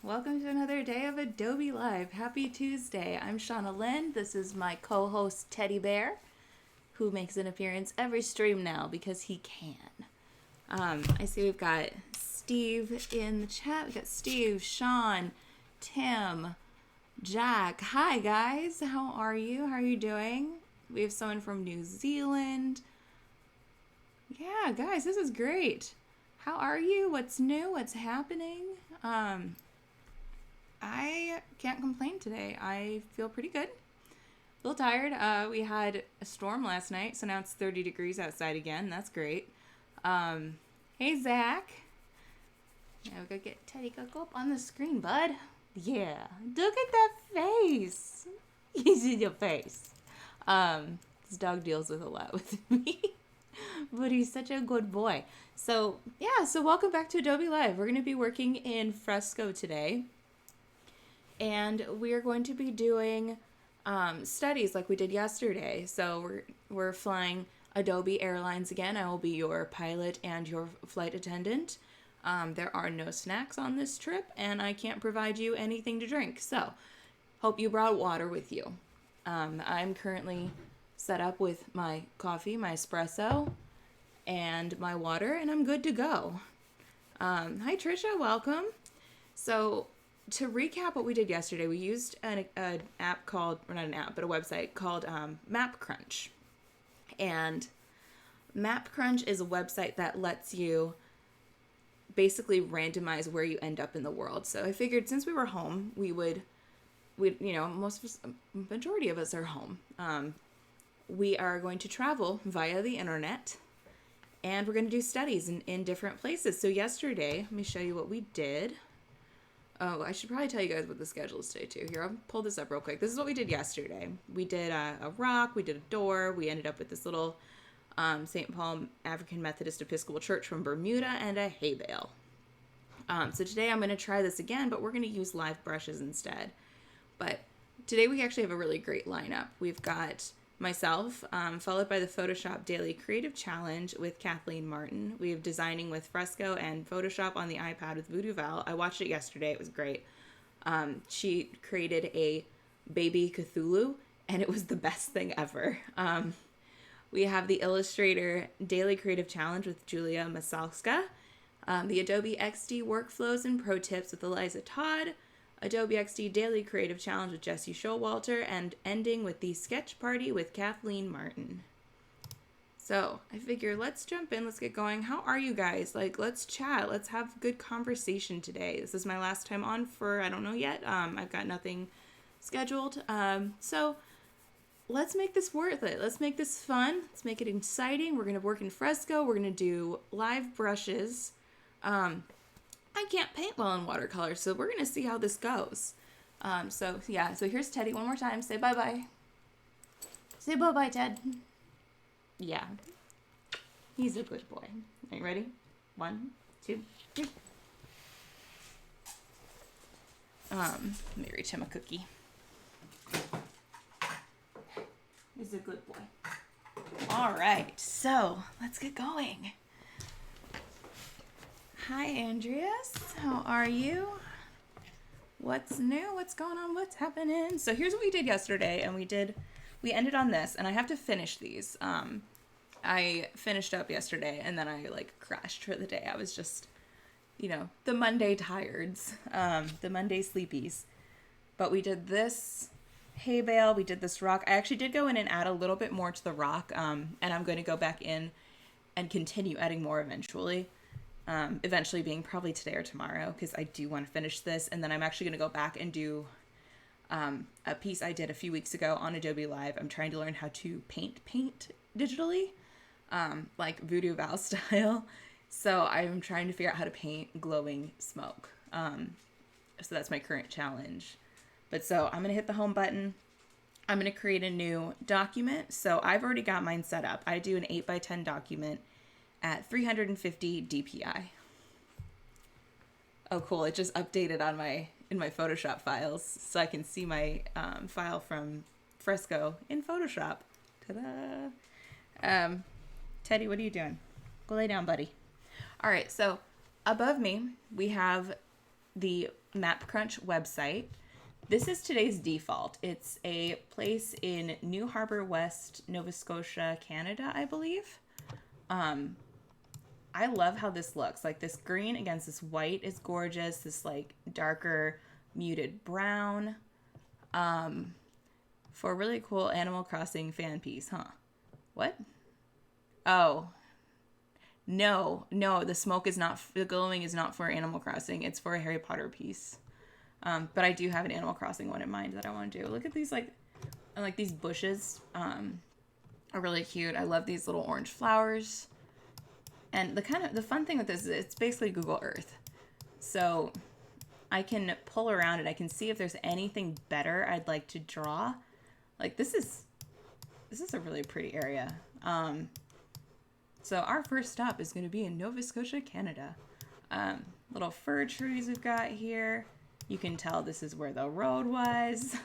Welcome to another day of Adobe Live. Happy Tuesday. I'm Shauna Lynn. This is my co-host Teddy Bear, who makes an appearance every stream now because he can. I see we've got Steve in the chat. We've got Steve, Sean, Tim, Jack. Hi guys, how are you? How are you doing? We have someone from New Zealand. Yeah, guys, this is great. How are you? What's new? What's happening? I can't complain today. I feel pretty good. A little tired. We had a storm last night, so now it's 30 degrees outside again. That's great. Hey, Zach. Now we gotta get Teddy. Go up on the screen, bud. Yeah. Look at that face. He's in your face. This dog deals with a lot with me. But he's such a good boy. So welcome back to Adobe Live. We're going to be working in Fresco today. And we are going to be doing studies like we did yesterday. So we're flying Adobe Airlines again. I will be your pilot and your flight attendant. There are no snacks on this trip, and I can't provide you anything to drink. So hope you brought water with you. I'm currently set up with my coffee, my espresso, and my water, and I'm good to go. Hi, Trisha. Welcome. So to recap what we did yesterday, we used an app called, or not an app, but a website called MapCrunch. And MapCrunch is a website that lets you basically randomize where you end up in the world. So I figured since we were home, majority of us are home. We are going to travel via the internet, and we're going to do studies in different places. So yesterday, let me show you what we did. Oh, I should probably tell you guys what the schedule is today too. Here, I'll pull this up real quick. This is what we did yesterday. We did a rock, we did a door, we ended up with this little St. Paul African Methodist Episcopal Church from Bermuda, and a hay bale. So today I'm going to try this again, but we're going to use live brushes instead. But today we actually have a really great lineup. We've got myself, followed by the Photoshop Daily Creative Challenge with Kathleen Martin. We have Designing with Fresco and Photoshop on the iPad with Voodoo Val. I watched it yesterday. It was great. She created a baby Cthulhu, and it was the best thing ever. We have the Illustrator Daily Creative Challenge with Julia Masalska, the Adobe XD Workflows and Pro Tips with Eliza Todd, Adobe XD Daily Creative Challenge with Jesse Showalter, and ending with the Sketch Party with Kathleen Martin. So I figure let's jump in, let's get going. How are you guys? Let's chat. Let's have good conversation today. This is my last time on for, I don't know yet. I've got nothing scheduled. So let's make this worth it. Let's make this fun. Let's make it exciting. We're going to work in Fresco. We're going to do live brushes. I can't paint well in watercolor, so we're going to see how this goes. So here's Teddy one more time. Say bye-bye. Say bye-bye, Ted. Yeah. He's a good boy. Are you ready? 1, 2, 3. Let me reach him a cookie. He's a good boy. All right, so let's get going. Hi, Andreas. How are you? What's new? What's going on? What's happening? So here's what we did yesterday, and we ended on this, and I have to finish these. I finished up yesterday, and then I crashed for the day. I was just, the Monday tireds, the Monday sleepies. But we did this hay bale, we did this rock. I actually did go in and add a little bit more to the rock, and I'm going to go back in and continue adding more eventually. Eventually being probably today or tomorrow, because I do want to finish this, and then I'm actually going to go back and do a piece I did a few weeks ago on Adobe Live. I'm trying to learn how to paint digitally, like Voodoo Val style. So I'm trying to figure out how to paint glowing smoke. So that's my current challenge. But so I'm going to hit the home button. I'm going to create a new document. So I've already got mine set up. I do an 8x10 document at 350 DPI. Oh, cool. It just updated in my Photoshop files, so I can see my file from Fresco in Photoshop. Ta-da! Teddy, what are you doing? Go lay down, buddy. All right, so above me, we have the Map Crunch website. This is today's default. It's a place in New Harbor West, Nova Scotia, Canada, I believe. I love how this looks. Like this green against this white is gorgeous. This like darker muted brown. For a really cool Animal Crossing fan piece, huh? What? Oh. No, the smoke is not, the glowing is not for Animal Crossing. It's for a Harry Potter piece. But I do have an Animal Crossing one in mind that I want to do. Look at these, like these bushes are really cute. I love these little orange flowers. And the fun thing with this is it's basically Google Earth. So I can pull around it. I can see if there's anything better I'd like to draw. Like this is a really pretty area. So our first stop is going to be in Nova Scotia, Canada. Little fir trees we've got here. You can tell this is where the road was.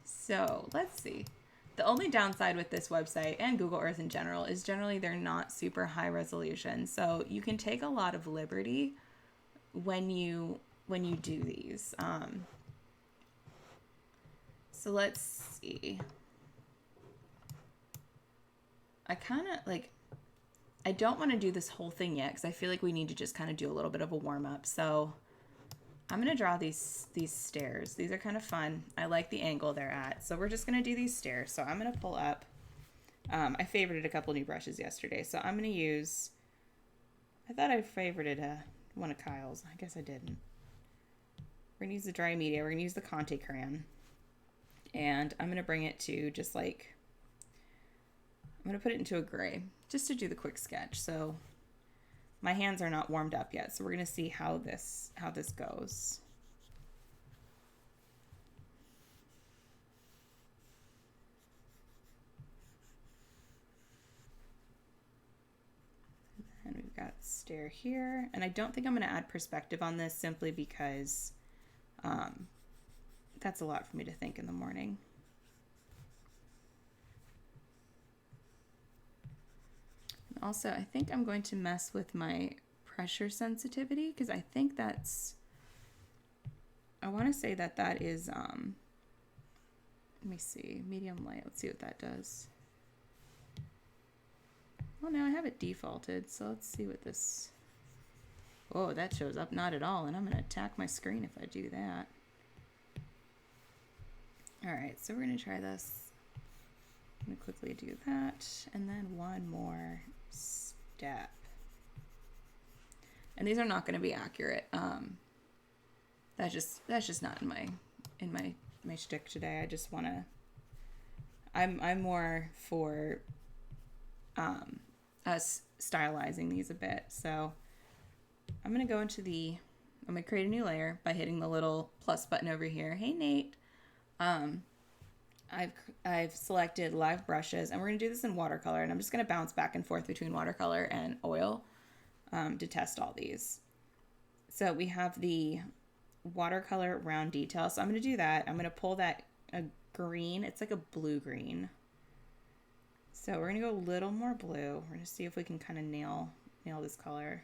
So let's see. The only downside with this website and Google Earth in general is generally they're not super high resolution. So you can take a lot of liberty when you do these. So let's see. I kind of like, I don't want to do this whole thing yet because I feel like we need to just kind of do a little bit of a warm up. So I'm going to draw these stairs. These are kind of fun. I like the angle they're at. So we're just going to do these stairs. So I'm going to pull up. I favorited a couple new brushes yesterday. So I'm going to use, I thought I favorited one of Kyle's. I guess I didn't. We're going to use the dry media. We're going to use the Conte crayon. And I'm going to bring it to just like, I'm going to put it into a gray just to do the quick sketch. So my hands are not warmed up yet. So we're going to see how this goes. And we've got stair here. And I don't think I'm going to add perspective on this simply because that's a lot for me to think in the morning. Also, I think I'm going to mess with my pressure sensitivity because I think I want to say that is, let me see, medium light. Let's see what that does. Well, now I have it defaulted, so let's see what this, oh, that shows up not at all, and I'm going to attack my screen if I do that. All right, so we're going to try this. I'm going to quickly do that, and then one more step. And these are not going to be accurate. That's just not in my shtick today. I just want to. I'm more for us stylizing these a bit. So I'm going to go into I'm going to create a new layer by hitting the little plus button over here. Hey Nate. I've selected live brushes, and we're going to do this in watercolor, and I'm just going to bounce back and forth between watercolor and oil to test all these. So we have the watercolor round detail. So I'm going to do that. I'm going to pull that a green. It's like a blue green. So we're going to go a little more blue. We're going to see if we can kind of nail this color.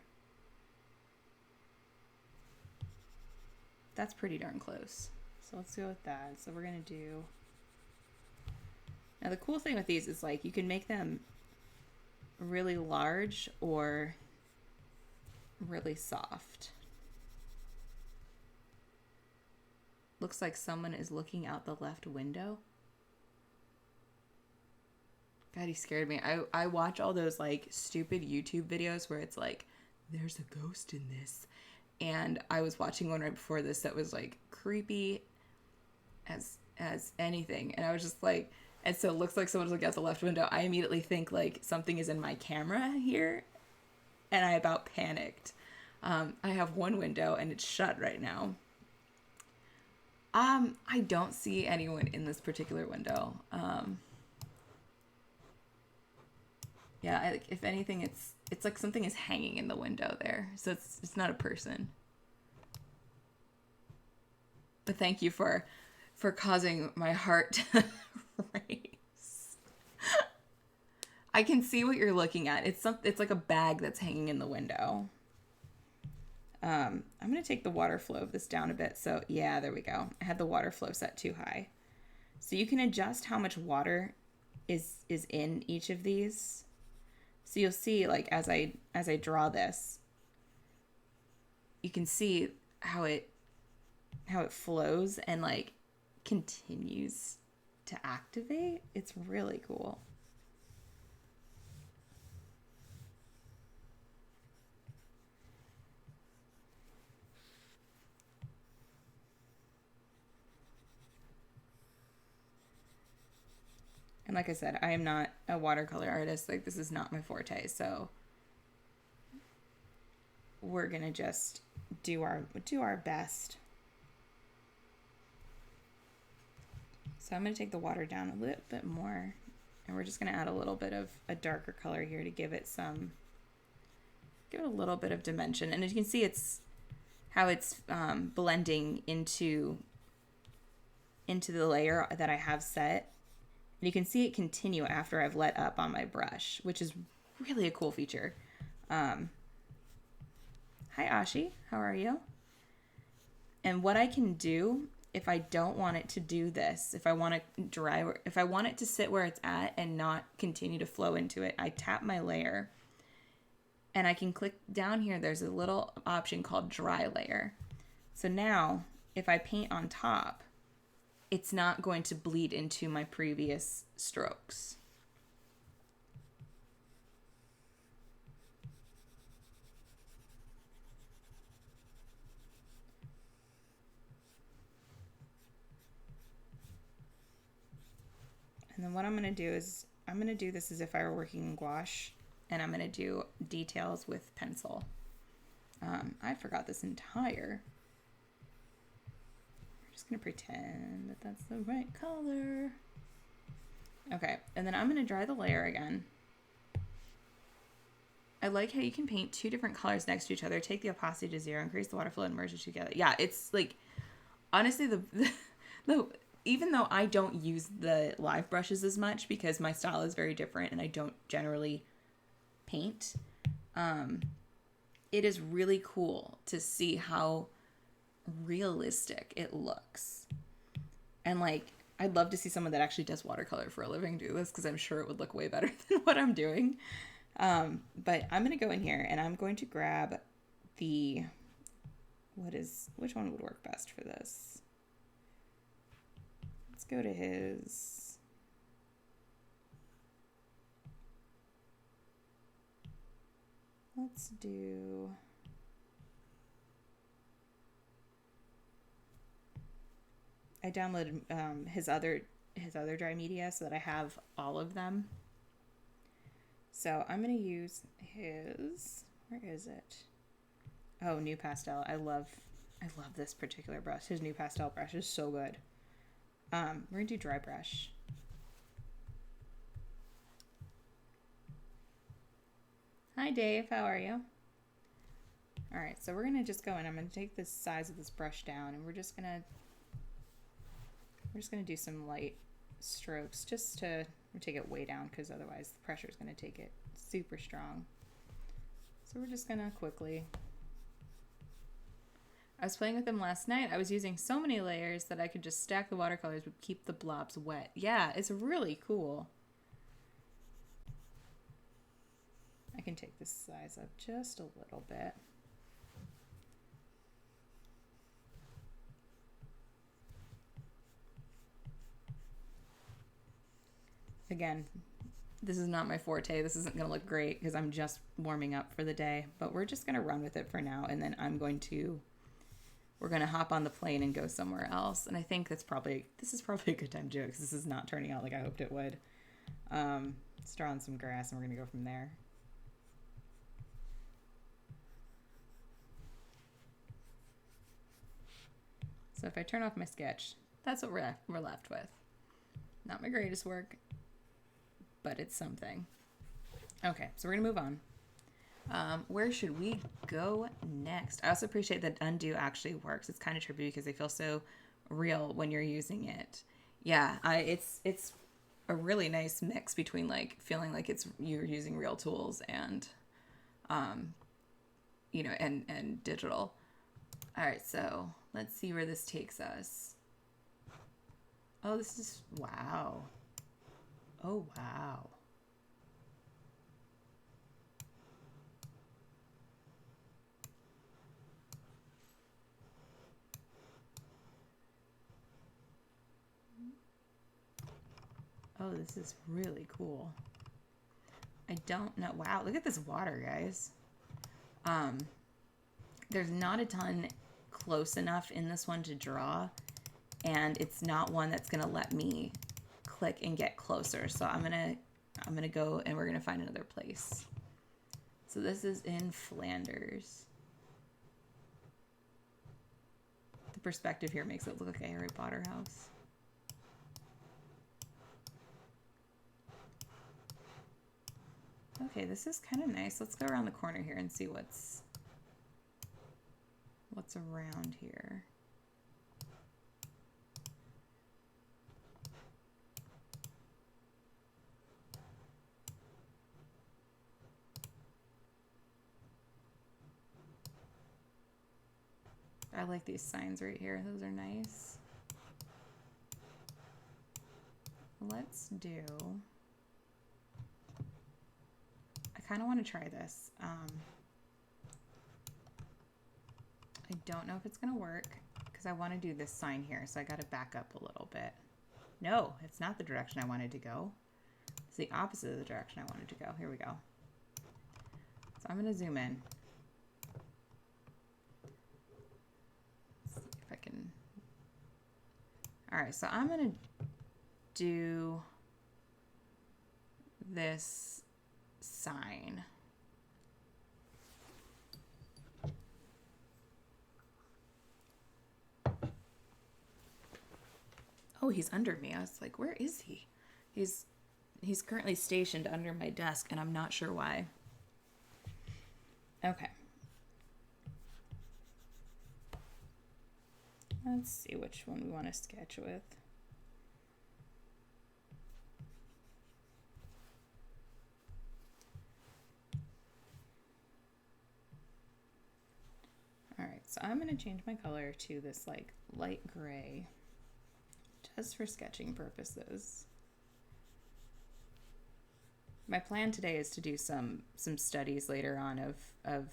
That's pretty darn close. So let's go with that. So we're going to do... Now the cool thing with these is like you can make them really large or really soft. Looks like someone is looking out the left window. God, he scared me. I watch all those like stupid YouTube videos where it's like, there's a ghost in this. And I was watching one right before this that was like creepy as anything. And I was just like, and so it looks like someone's looking out the left window. I immediately think like something is in my camera here. And I about panicked. I have one window and it's shut right now. I don't see anyone in this particular window. Yeah, if anything, it's like something is hanging in the window there. So it's not a person. But thank you for causing my heart to race. I can see what you're looking at. It's like a bag that's hanging in the window. I'm going to take the water flow of this down a bit. So yeah, there we go. I had the water flow set too high. So you can adjust how much water is in each of these. So you'll see, like, as I draw this, you can see how it flows and like continues to activate. It's really cool. And like I said, I am not a watercolor artist. Like, this is not my forte. So we're going to just do our best. So I'm going to take the water down a little bit more, and we're just going to add a little bit of a darker color here to give it a little bit of dimension. And as you can see, it's how it's blending into the layer that I have set. And you can see it continue after I've let up on my brush, which is really a cool feature. Hi, Ashi. How are you? And what I can do, if I don't want it to do this, if I want it to sit where it's at and not continue to flow into it, I tap my layer and I can click down here. There's a little option called dry layer. So now if I paint on top, it's not going to bleed into my previous strokes. And then what I'm going to do is I'm going to do this as if I were working in gouache, and I'm going to do details with pencil. I forgot this entire. I'm just going to pretend that that's the right color. Okay, and then I'm going to dry the layer again. I like how you can paint two different colors next to each other, take the opacity to 0, increase the water flow, and merge it together. Yeah, it's like, honestly, the even though I don't use the live brushes as much because my style is very different and I don't generally paint, it is really cool to see how realistic it looks. And like, I'd love to see someone that actually does watercolor for a living do this, because I'm sure it would look way better than what I'm doing. But I'm going to go in here and I'm going to grab which one would work best for this? Let's go to his. Let's do. I downloaded his other dry media so that I have all of them. So I'm going to use his, where is it? Oh, New Pastel. I love this particular brush. His New Pastel brush is so good. We're going to do dry brush. Hi, Dave. How are you? All right, so we're going to just go in. I'm going to take the size of this brush down, and we're just going to do some light strokes just to take it way down, because otherwise the pressure is going to take it super strong. So we're just going to quickly. I was playing with them last night. I was using so many layers that I could just stack the watercolors but keep the blobs wet. Yeah, it's really cool. I can take this size up just a little bit. Again, this is not my forte. This isn't going to look great because I'm just warming up for the day, but we're just going to run with it for now. And then we're going to hop on the plane and go somewhere else. And I think this is probably a good time to do it because this is not turning out like I hoped it would. Let's draw on some grass and we're going to go from there. So if I turn off my sketch, that's what we're left with. Not my greatest work, but it's something. Okay, so we're gonna move on. Where should we go next? I also appreciate that undo actually works. It's kind of trippy because they feel so real when you're using it. Yeah, it's a really nice mix between like feeling like you're using real tools and and digital. All right, so let's see where this takes us. Oh, this is, wow. Oh, wow. Oh, this is really cool. I don't know. Wow, look at this water, guys. There's not a ton close enough in this one to draw, and it's not one that's gonna let me click and get closer. So I'm gonna go and we're gonna find another place. So this is in Flanders. The perspective here makes it look like a Harry Potter house. Okay, this is kind of nice. Let's go around the corner here and see what's around here. I like these signs right here. Those are nice. Let's do... I kind of want to try this. I don't know if it's going to work because I want to do this sign here. So I got to back up a little bit. No, it's not the direction I wanted to go. It's the opposite of the direction I wanted to go. Here we go. So I'm going to zoom in. Let's see if I can. All right, so I'm going to do this sign. Oh, he's under me. I was like, where is he? He's currently stationed under my desk, and I'm not sure why. Okay. Let's see which one we want to sketch with. All right, so I'm going to change my color to this like light gray, just for sketching purposes. My plan today is to do some studies later on of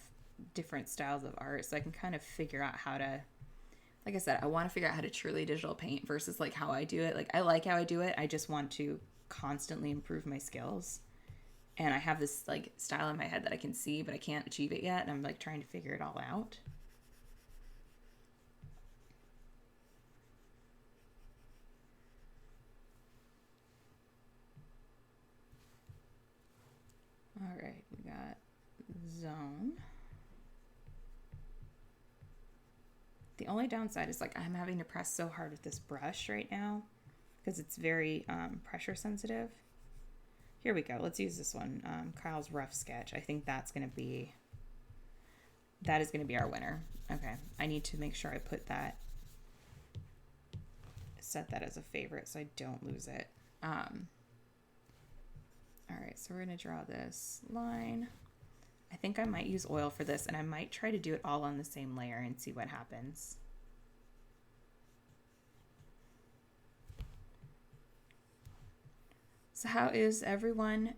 different styles of art, so I can kind of figure out how to, like I said, I want to figure out how to truly digital paint versus like how I do it. Like I like how I do it. I just want to constantly improve my skills. And I have this like style in my head that I can see, but I can't achieve it yet. And I'm like trying to figure it all out. All right, we got zone. The only downside is like I'm having to press so hard with this brush right now because it's very pressure sensitive. Here we go. Let's use this one. Kyle's rough sketch. I think that is going to be our winner. Okay. I need to make sure I put that, set that as a favorite so I don't lose it. All right, so we're going to draw this line. I think I might use oil for this, and I might try to do it all on the same layer and see what happens. So how is everyone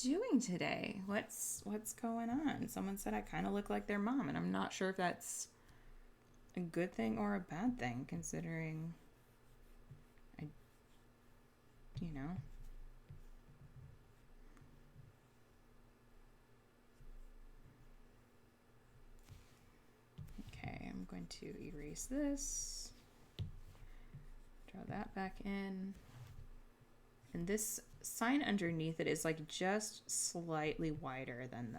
doing today? What's going on? Someone said I kind of look like their mom, and I'm not sure if that's a good thing or a bad thing, considering you know. Okay, I'm going to erase this, draw that back in, and this sign underneath it is like just slightly wider than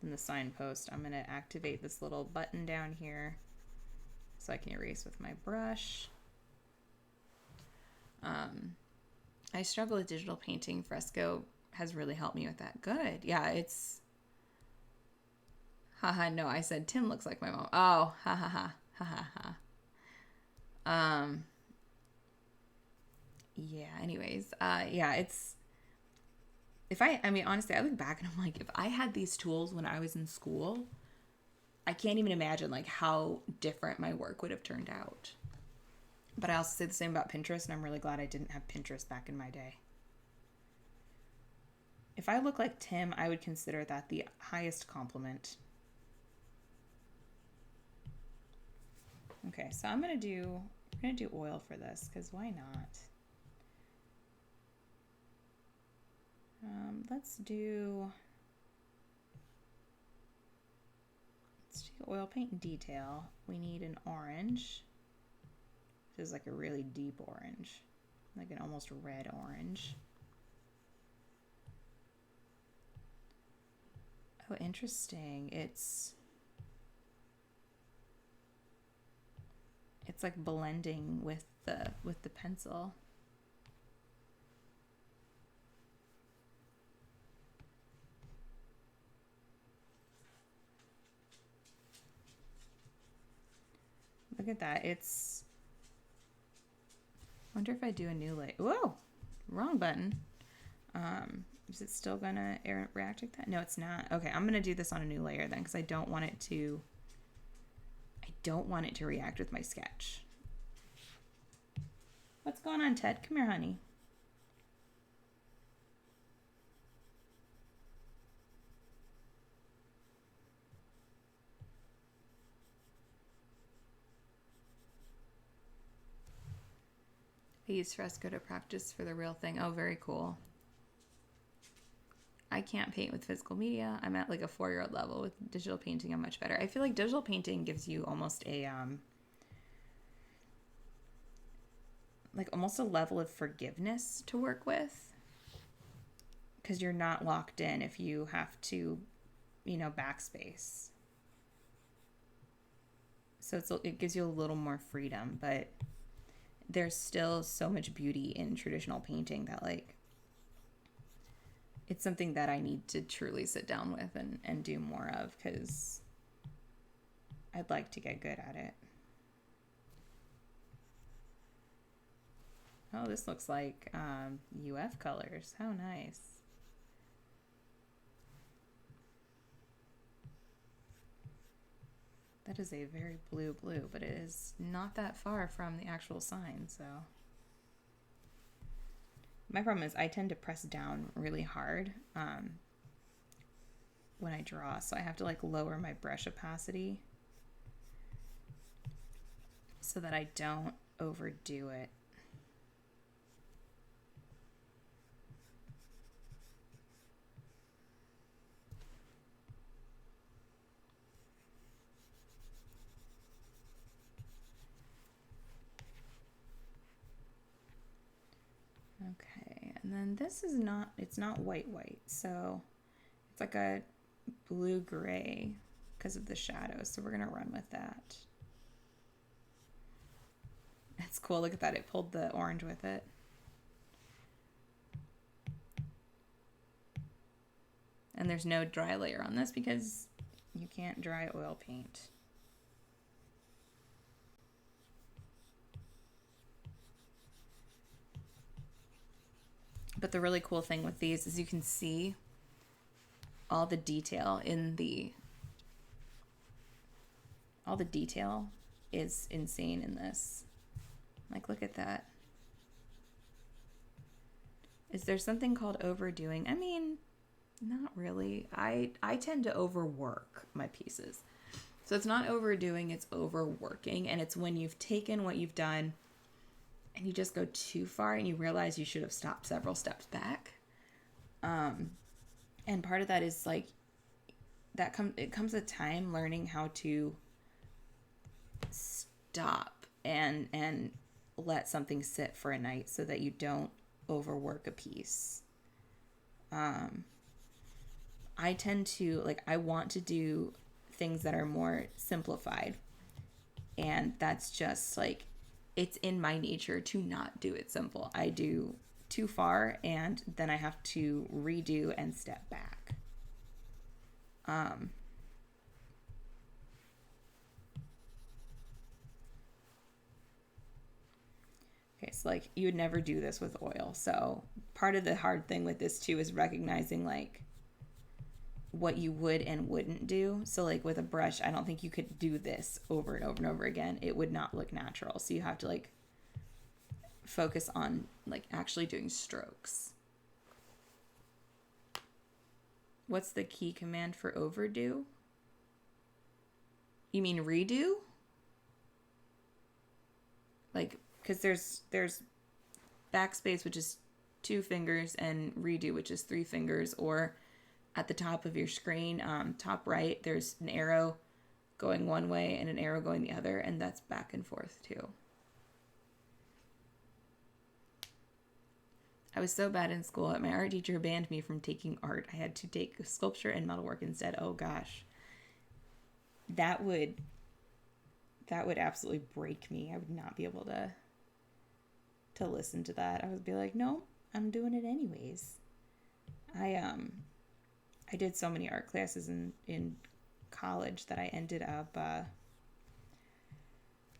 the signpost. I'm going to activate this little button down here so I can erase with my brush. I struggle with digital painting. Fresco has really helped me with that. Good. Yeah, it's... Haha, no, I said Tim looks like my mom. Oh, ha ha ha. Ha ha ha. Yeah, anyways. Yeah, it's... I mean, honestly, I look back and I'm like, if I had these tools when I was in school, I can't even imagine like how different my work would have turned out. But I also say the same about Pinterest, and I'm really glad I didn't have Pinterest back in my day. If I look like Tim, I would consider that the highest compliment. Okay, so we're gonna do oil for this, because why not? Let's do oil paint and detail. We need an orange. This is like a really deep orange, like an almost red orange. Oh, interesting. It's like blending with the pencil. Look at that. It's, I wonder if I do a new layer. Whoa, wrong button. Is it still gonna react like that? No, it's not. Okay, I'm gonna do this on a new layer then, because I don't want it to react with my sketch. What's going on, Ted? Come here, honey. I use Fresco to practice for the real thing. Oh, very cool. I can't paint with physical media. I'm at like a 4-year-old level. With digital painting, I'm much better. I feel like digital painting gives you almost a almost a level of forgiveness to work with, because you're not locked in if you have to, backspace. So it gives you a little more freedom, but there's still so much beauty in traditional painting that like it's something that I need to truly sit down with and do more of, because I'd like to get good at it. Oh, this looks like UF colors. How nice. That is a very blue, but it is not that far from the actual sign, so. My problem is I tend to press down really hard when I draw, so I have to like lower my brush opacity so that I don't overdo it. Okay, and then this is not, it's not white, so it's like a blue-gray because of the shadows, so we're gonna run with that. It's cool, look at that, it pulled the orange with it. And there's no dry layer on this because you can't dry oil paint. But the really cool thing with these is you can see all the detail all the detail is insane in this. Like, look at that. Is there something called overdoing? I mean, not really. I tend to overwork my pieces. So it's not overdoing, it's overworking. And it's when you've taken what you've done and you just go too far and you realize you should have stopped several steps back. And part of that is like, it comes a time learning how to stop and let something sit for a night so that you don't overwork a piece. I tend to, like, I want to do things that are more simplified. And that's just like, it's in my nature to not do it simple. I do too far and then I have to redo and step back. Okay, so like you would never do this with oil. So part of the hard thing with this too is recognizing like what you would and wouldn't do. So like with a brush, I don't think you could do this over and over and over again. It would not look natural. So you have to like focus on like actually doing strokes. What's the key command for overdo? You mean redo? Like, because there's backspace, which is 2 fingers, and redo, which is 3 fingers, or at the top of your screen, top right, there's an arrow going one way and an arrow going the other, and that's back and forth too. I was so bad in school that my art teacher banned me from taking art. I had to take sculpture and metalwork instead. Oh gosh. That would absolutely break me. I would not be able to listen to that. I would be like, no, I'm doing it anyways. I did so many art classes in college that I ended up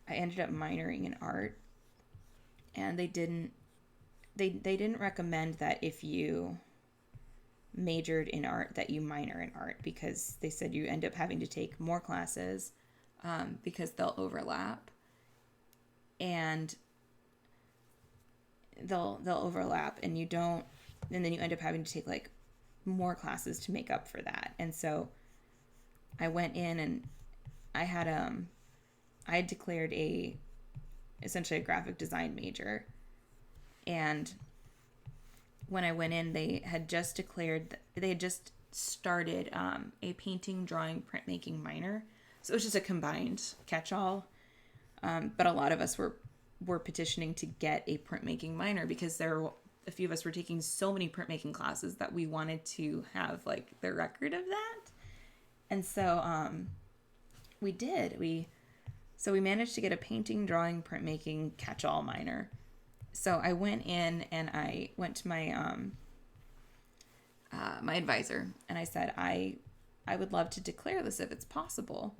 minoring in art, and they didn't recommend that if you majored in art that you minor in art, because they said you end up having to take more classes because they'll overlap, and they'll overlap, and then you end up having to take like more classes to make up for that. And so I went in and I had declared essentially a graphic design major, and when I went in, they had just started a painting, drawing, printmaking minor. So it was just a combined catch-all. But a lot of us were petitioning to get a printmaking minor because a few of us were taking so many printmaking classes that we wanted to have like the record of that. And so we did. We managed to get a painting, drawing, printmaking catch-all minor. So I went in and I went to my my advisor and I said, I would love to declare this if it's possible.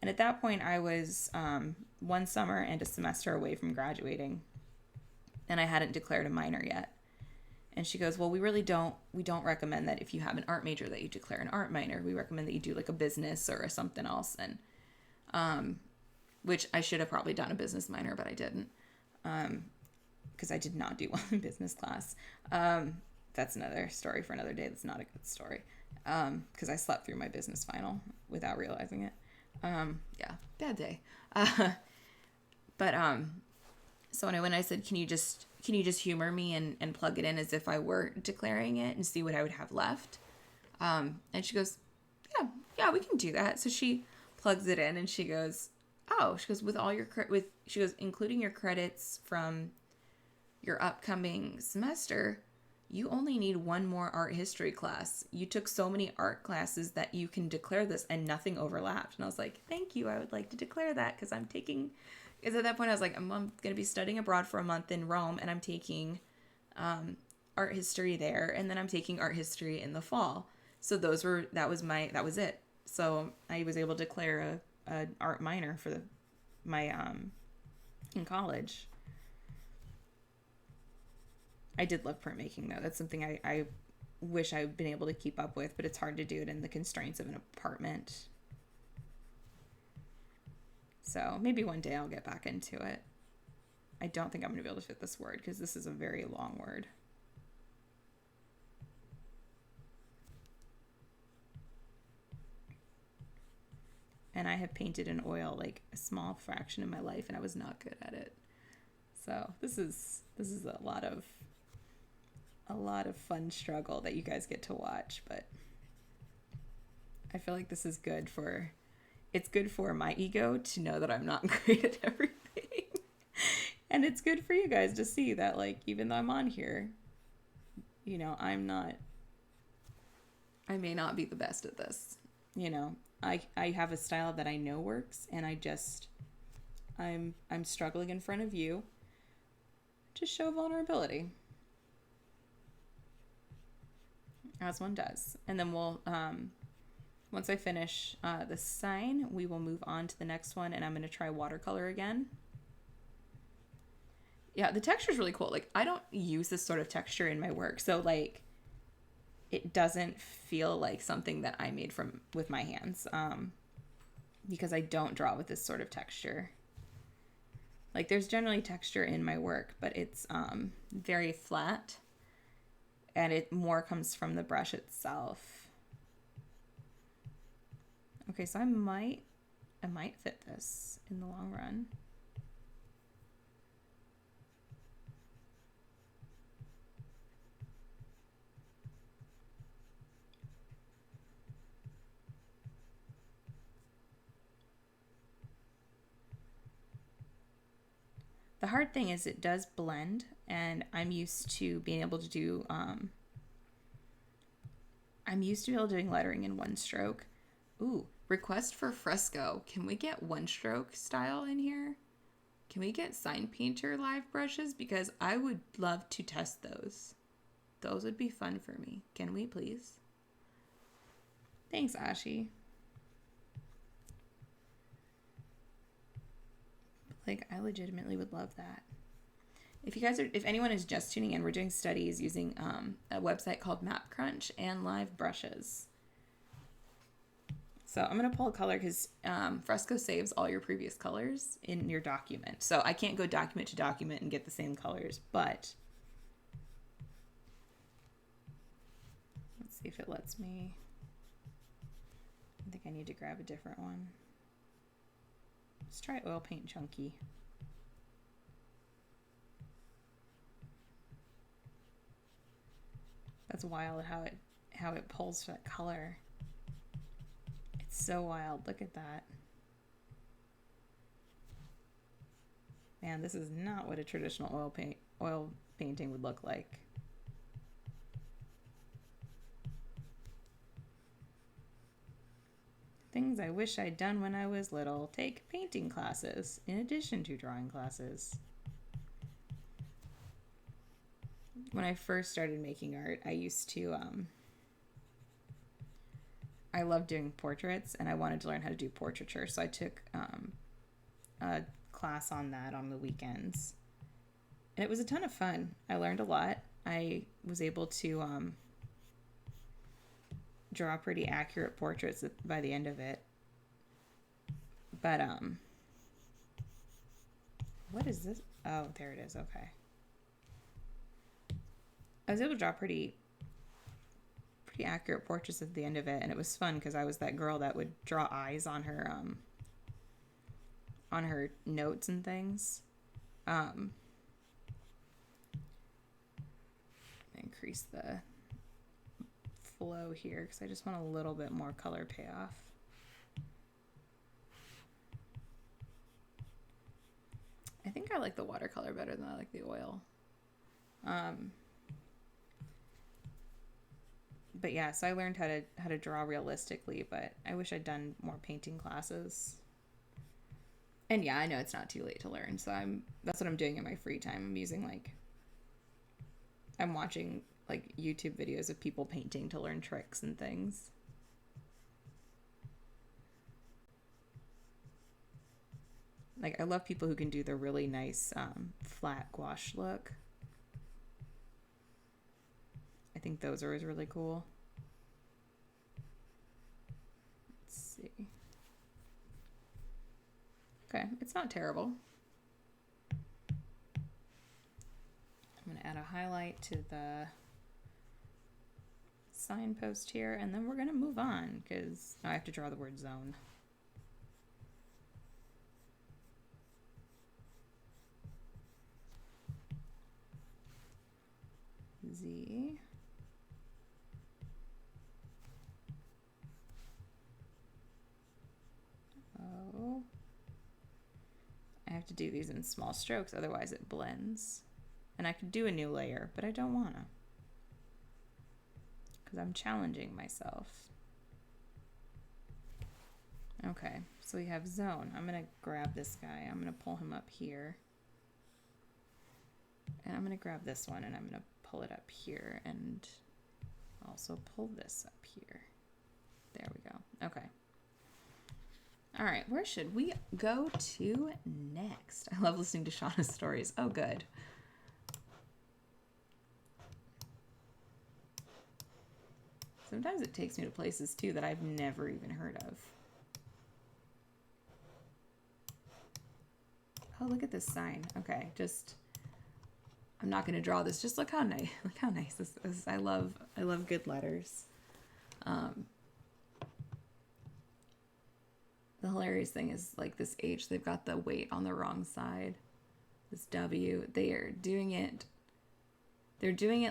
And at that point I was 1 summer and a semester away from graduating, and I hadn't declared a minor yet. And she goes, well, we don't recommend that if you have an art major that you declare an art minor. We recommend that you do like a business or something else. And which I should have probably done a business minor, but I didn't. Because I did not do well in business class. That's another story for another day. That's not a good story. Because I slept through my business final without realizing it. Yeah, bad day. So when I said, can you just humor me and plug it in as if I were declaring it and see what I would have left? And she goes, yeah, we can do that. So she plugs it in and she goes, with all your including your credits from your upcoming semester, you only need 1 more art history class. You took so many art classes that you can declare this, and nothing overlapped. And I was like, thank you. I would like to declare that because at that point I was like, I'm going to be studying abroad for a month in Rome, and I'm taking art history there, and then I'm taking art history in the fall. So that was it. So I was able to declare a art minor for in college. I did love printmaking though. That's something I wish I'd been able to keep up with, but it's hard to do it in the constraints of an apartment. So maybe one day I'll get back into it. I don't think I'm going to be able to fit this word because this is a very long word. And I have painted in oil like a small fraction of my life, and I was not good at it. So this is a lot of fun struggle that you guys get to watch, but I feel like this is it's good for my ego to know that I'm not great at everything. And it's good for you guys to see that, like, even though I'm on here, you know, I may not be the best at this. You know, I have a style that I know works, and I'm struggling in front of you to show vulnerability. As one does. And then we'll, once I finish the sign, we will move on to the next one, and I'm going to try watercolor again. Yeah, the texture is really cool. Like, I don't use this sort of texture in my work, so like it doesn't feel like something that I made from with my hands, because I don't draw with this sort of texture. Like, there's generally texture in my work, but it's very flat, and it more comes from the brush itself. Okay, so I might fit this in the long run. The hard thing is it does blend, and I'm used to being able to do doing lettering in one stroke. Ooh, request for Fresco. Can we get one stroke style in here? Can we get Sign Painter live brushes? Because I would love to test those. Those would be fun for me. Can we please? Thanks, Ashi. Like, I legitimately would love that. If anyone is just tuning in, we're doing studies using a website called MapCrunch and live brushes. So I'm going to pull a color because Fresco saves all your previous colors in your document. So I can't go document to document and get the same colors, but let's see if it lets me. I think I need to grab a different one. Let's try Oil Paint Chunky. That's wild how it pulls that color. It's so wild. Look at that. Man, this is not what a traditional oil painting would look like. Things I wish I'd done when I was little. Take painting classes in addition to drawing classes. When I first started making art, I used to, I loved doing portraits, and I wanted to learn how to do portraiture. So I took a class on that on the weekends. And it was a ton of fun. I learned a lot. I was able to draw pretty accurate portraits by the end of it. But what is this? Oh, there it is. Okay. I was able to draw pretty accurate portraits at the end of it, and it was fun because I was that girl that would draw eyes on her notes and things. Increase the flow here because I just want a little bit more color payoff. I think I like the watercolor better than I like the oil. But yeah, so I learned how to draw realistically, but I wish I'd done more painting classes. And yeah, I know it's not too late to learn, so that's what I'm doing in my free time. I'm watching like YouTube videos of people painting to learn tricks and things. Like, I love people who can do the really nice flat gouache look. I think those are always really cool. Let's see. Okay, it's not terrible. I'm going to add a highlight to the signpost here, and then we're going to move on because I have to draw the word zone. Z. O. I have to do these in small strokes, otherwise it blends. And I could do a new layer, but I don't want to. Because I'm challenging myself. Okay, so we have zone. I'm going to grab this guy. I'm going to pull him up here. And I'm going to grab this one and I'm going to pull it up here and also pull this up here. There we go. Okay. All right, where should we go to next? I love listening to Shauna's stories. Oh, good. Sometimes it takes me to places, too, that I've never even heard of. Oh, look at this sign. Okay, just... I'm not going to draw this. Just look how nice. Look how nice this is. I love good letters. The hilarious thing is, like, this H, they've got the weight on the wrong side. This W, they're doing it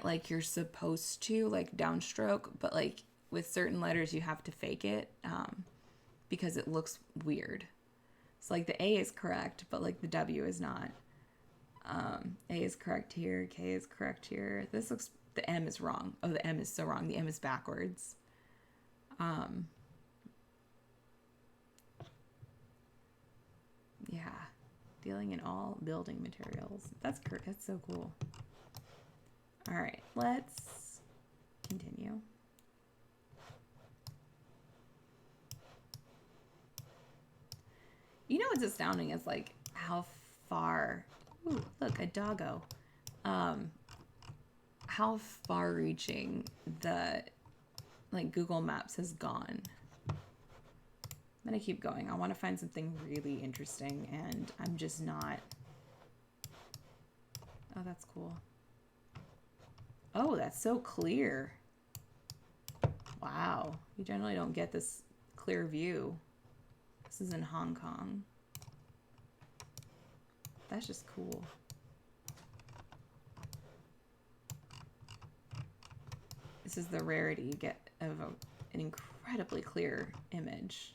like you're supposed to, like downstroke, but like with certain letters you have to fake it because it looks weird. So like the A is correct, but like the W is not. A is correct here, K is correct here. The M is wrong. Oh, the M is so wrong. The M is backwards. Yeah, dealing in all building materials. That's so cool. All right, let's continue. You know what's astounding is like how far, ooh, look, a doggo. How far reaching the like Google Maps has gone. I'm gonna keep going. I want to find something really interesting and I'm just not. Oh, that's cool. Oh, that's so clear. Wow. You generally don't get this clear view. This is in Hong Kong. That's just cool. This is the rarity you get of an incredibly clear image.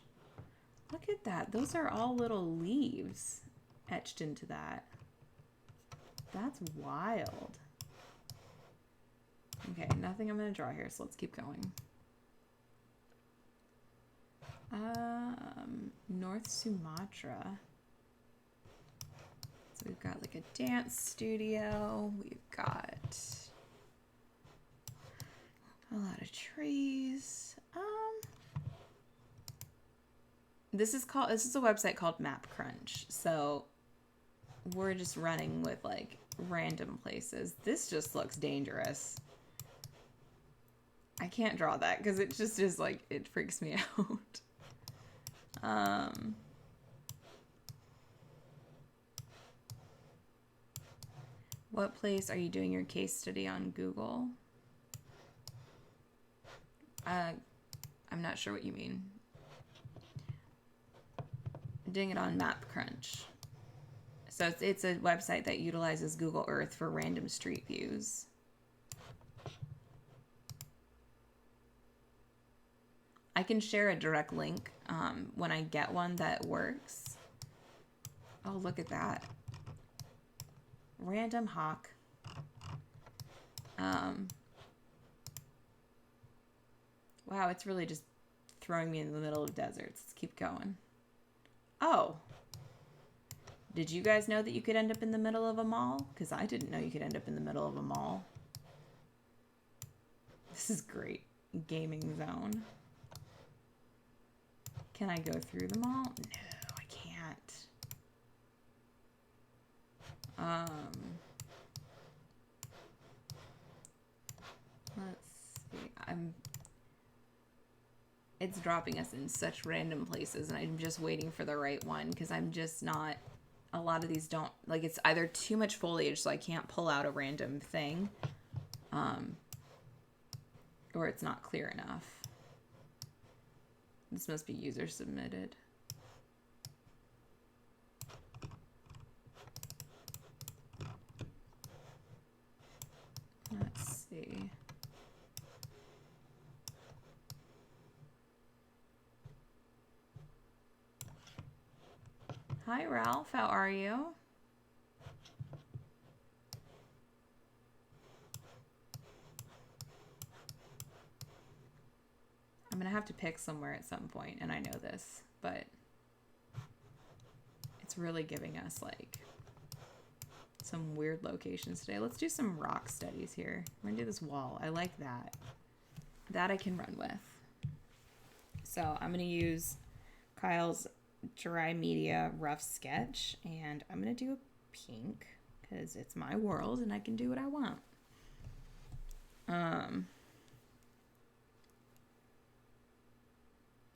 Look at that. Those are all little leaves etched into that. That's wild. Okay, nothing I'm going to draw here, so let's keep going. North Sumatra. So we've got like a dance studio. We've got a lot of trees. This is a website called Map Crunch. So we're just running with like random places. This just looks dangerous. I can't draw that because it just is like, it freaks me out. What place are you doing your case study on Google? I'm not sure what you mean. I'm doing it on Map Crunch. So it's a website that utilizes Google Earth for random street views. I can share a direct link when I get one that works. Oh, look at that. Random hawk. Wow, it's really just throwing me in the middle of deserts. Let's keep going. Oh. Did you guys know that you could end up in the middle of a mall? Because I didn't know you could end up in the middle of a mall. This is great. Gaming zone. Can I go through the mall? No, I can't. Let's see. It's dropping us in such random places, and I'm just waiting for the right one because I'm just not. A lot of these don't, like, it's either too much foliage, so I can't pull out a random thing, or it's not clear enough. This must be user submitted. Let's see. Hi, Ralph. How are you? I'm going to have to pick somewhere at some point, and I know this, but it's really giving us, like, some weird locations today. Let's do some rock studies here. We're going to do this wall. I like that. That I can run with. So I'm going to use Kyle's dry media rough sketch, and I'm going to do a pink because it's my world and I can do what I want.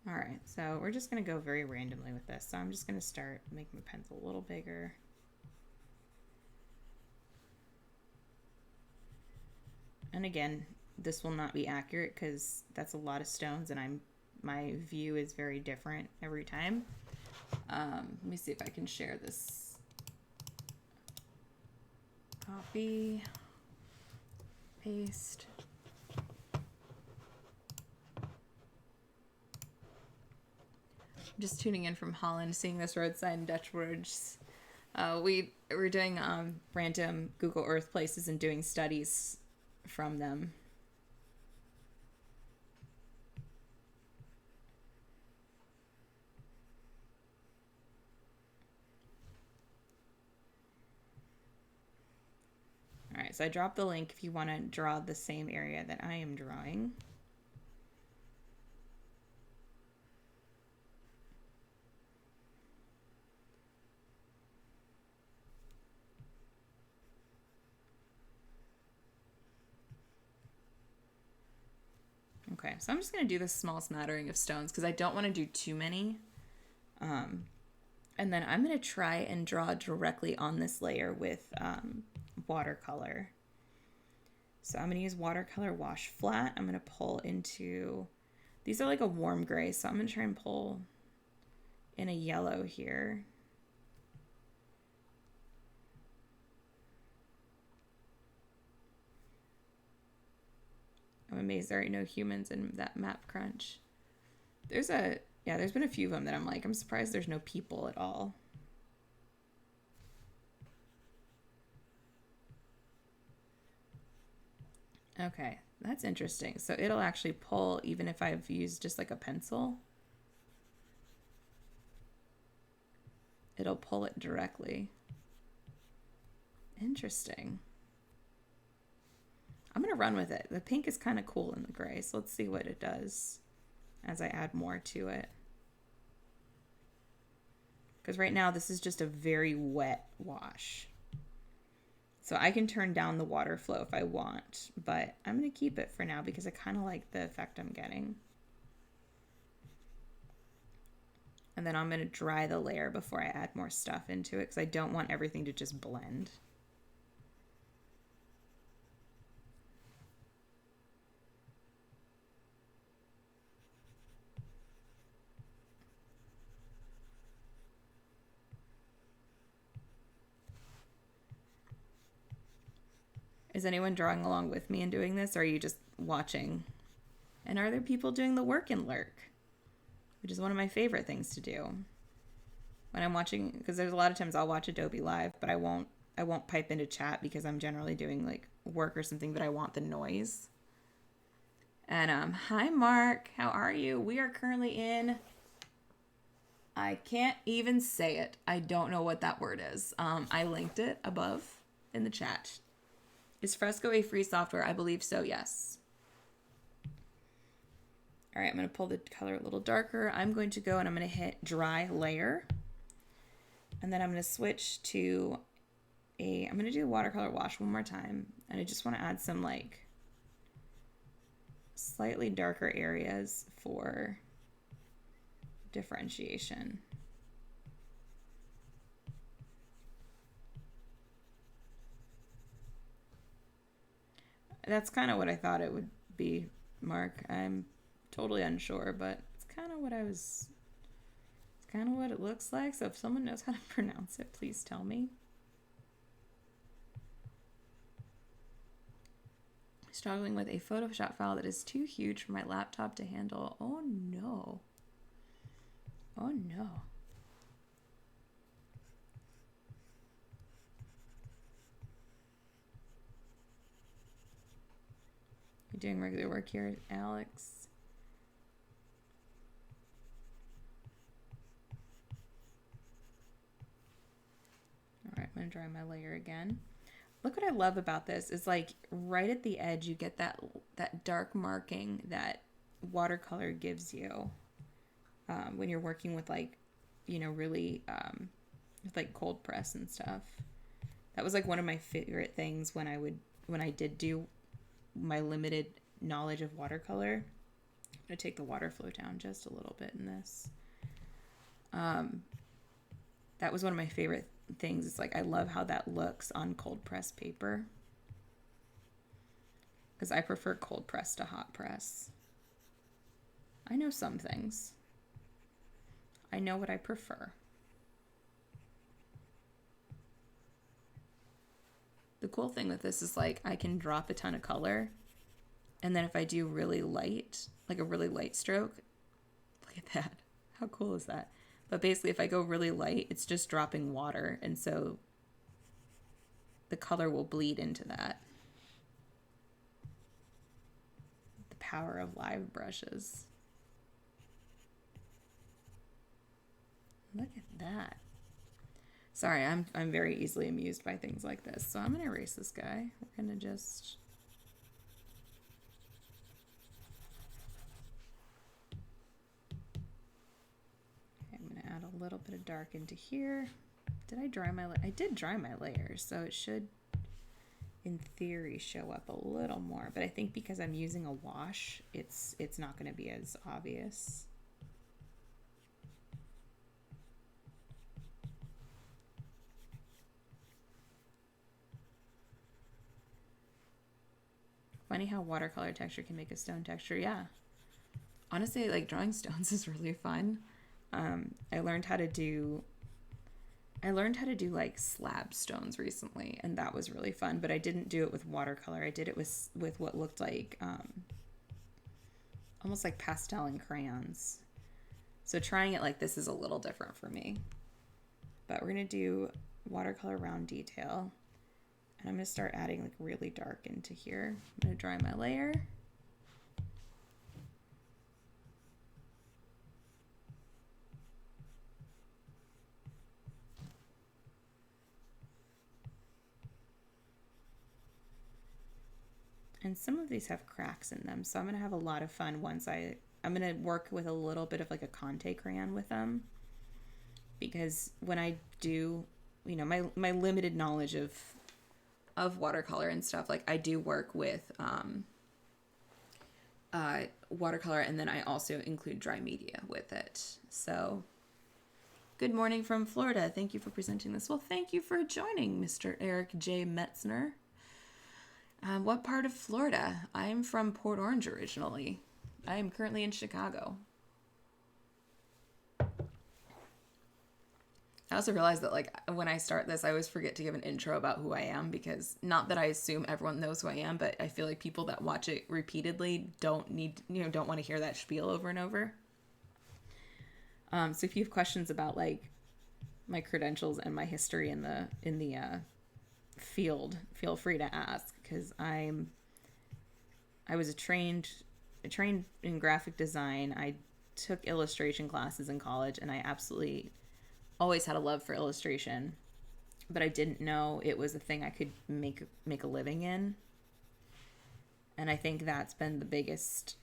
All right, so we're just going to go very randomly with this. So I'm just going to start making my pencil a little bigger. And again, this will not be accurate because that's a lot of stones and my view is very different every time. Let me see if I can share this. Copy, paste. Just tuning in from Holland, seeing this road sign in Dutch words. We're doing random Google Earth places and doing studies from them. All right, so I dropped the link if you want to draw the same area that I am drawing. Okay, so I'm just going to do this small smattering of stones because I don't want to do too many. And then I'm going to try and draw directly on this layer with watercolor. So I'm going to use watercolor wash flat. I'm going to pull into, these are like a warm gray, so I'm going to try and pull in a yellow here. I'm amazed there are no humans in that map crunch. There's been a few of them that I'm like, I'm surprised there's no people at all. Okay, that's interesting. So it'll actually pull even if I've used just like a pencil. It'll pull it directly. Interesting. I'm going to run with it. The pink is kind of cool in the gray, so let's see what it does as I add more to it. Because right now this is just a very wet wash. So I can turn down the water flow if I want, but I'm going to keep it for now because I kind of like the effect I'm getting. And then I'm going to dry the layer before I add more stuff into it because I don't want everything to just blend. Is anyone drawing along with me and doing this, or are you just watching? And are there people doing the work in Lurk? Which is one of my favorite things to do. When I'm watching, because there's a lot of times I'll watch Adobe Live, but I won't pipe into chat because I'm generally doing like work or something that I want the noise. And hi Mark, how are you? We are currently in, I can't even say it. I don't know what that word is. I linked it above in the chat. Is Fresco a free software? I believe so, yes. All right, I'm going to pull the color a little darker. I'm going to go and I'm going to hit dry layer. And then I'm going to switch to I'm going to do watercolor wash one more time. And I just want to add some like slightly darker areas for differentiation. That's kind of what I thought it would be, Mark. I'm totally unsure, but it's kind of what it's kind of what it looks like. So if someone knows how to pronounce it, please tell me. Struggling with a Photoshop file that is too huge for my laptop to handle. Oh no. Oh no. You're doing regular work here, Alex. All right, I'm gonna dry my layer again. Look what I love about this is like right at the edge you get that dark marking that watercolor gives you when you're working with like really with like cold press and stuff. That was like one of my favorite things when I did do my limited knowledge of watercolor. I'm going to take the water flow down just a little bit in this. That was one of my favorite things. It's like, I love how that looks on cold press paper, because I prefer cold press to hot press. I know some things. I know what I prefer. The cool thing with this is like, I can drop a ton of color, and then if I do really light, like a really light stroke, look at that. How cool is that? But basically, if I go really light, it's just dropping water, and so the color will bleed into that. The power of live brushes. Look at that. Sorry, I'm very easily amused by things like this. So I'm going to erase this guy. We're going to just... Okay, I'm going to add a little bit of dark into here. Did I dry my... I did dry my layers, so it should, in theory, show up a little more. But I think because I'm using a wash, it's not going to be as obvious. Funny how watercolor texture can make a stone texture. Yeah. Honestly, like, drawing stones is really fun. I learned how to do like slab stones recently, and that was really fun, but I didn't do it with watercolor. I did it with what looked like almost like pastel and crayons. So trying it like this is a little different for me. But we're going to do watercolor round detail. And I'm going to start adding like really dark into here. I'm going to dry my layer. And some of these have cracks in them, so I'm going to have a lot of fun once I'm going to work with a little bit of like a Conte crayon with them. Because when I do, my limited knowledge of watercolor and stuff, like I do work with watercolor, and then I also include dry media with it. So good morning from Florida. Thank you for presenting this. Well, thank you for joining, Mr. Eric J. Metzner. What part of Florida? I'm from Port Orange originally. I am currently in Chicago. I also realized that, like, when I start this, I always forget to give an intro about who I am, because not that I assume everyone knows who I am, but I feel like people that watch it repeatedly don't want to hear that spiel over and over. So if you have questions about like my credentials and my history in the field, feel free to ask, because I was trained in graphic design. I took illustration classes in college, and I absolutely always had a love for illustration, but I didn't know it was a thing I could make a living in. And I think that's been the biggest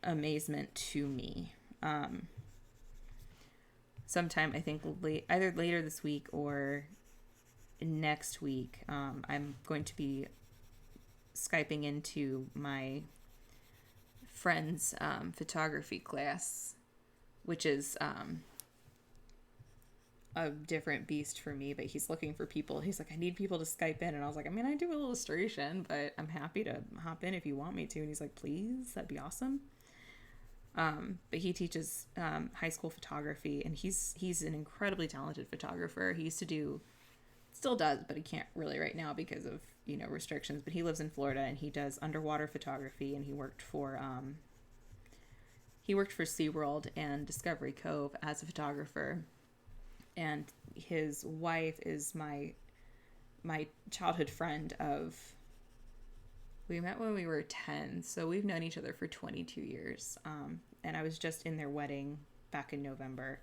amazement to me. Sometime, I think either later this week or next week, I'm going to be Skyping into my friend's photography class, which is a different beast for me, but he's looking for people. He's like, I need people to Skype in. And I was like, I mean, I do illustration, but I'm happy to hop in if you want me to. And he's like, please, that'd be awesome. But he teaches high school photography, and he's an incredibly talented photographer. He used to do, still does, but he can't really right now because of restrictions. But he lives in Florida, and he does underwater photography, and he worked for SeaWorld and Discovery Cove as a photographer. And his wife is my childhood friend we met when we were 10, so we've known each other for 22 years. And I was just in their wedding back in November.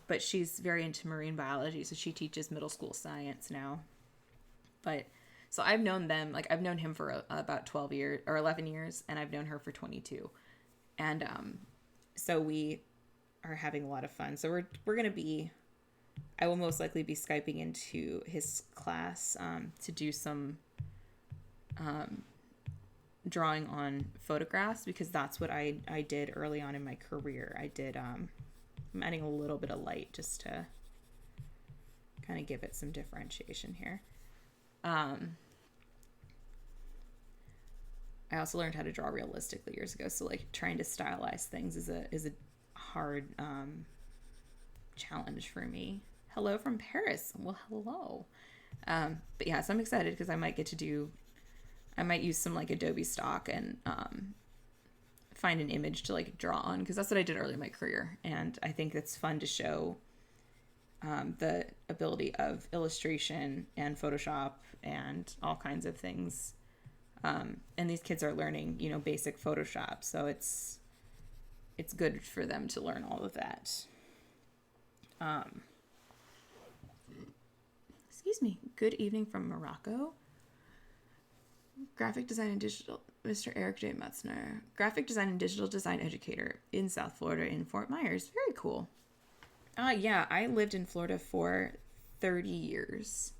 But she's very into marine biology, so she teaches middle school science now. But so I've known them, like I've known him for about 12 years or 11 years, and I've known her for 22. And so are having a lot of fun. So we're going to be, I will most likely be Skyping into his class to do some drawing on photographs, because that's what I did early on in my career. I did, I'm adding a little bit of light just to kind of give it some differentiation here. I also learned how to draw realistically years ago. So like trying to stylize things is a hard challenge for me. Hello from Paris. Well, hello. But yeah, so I'm excited because I might use some like Adobe stock and find an image to like draw on, because that's what I did early in my career. And I think it's fun to show the ability of illustration and Photoshop and all kinds of things. And these kids are learning, basic Photoshop. So it's good for them to learn all of that. Excuse me. Good evening from Morocco. Graphic design and digital, Mr. Eric J. Metzner. Graphic design and digital design educator in South Florida in Fort Myers. Very cool. Yeah, I lived in Florida for 30 years.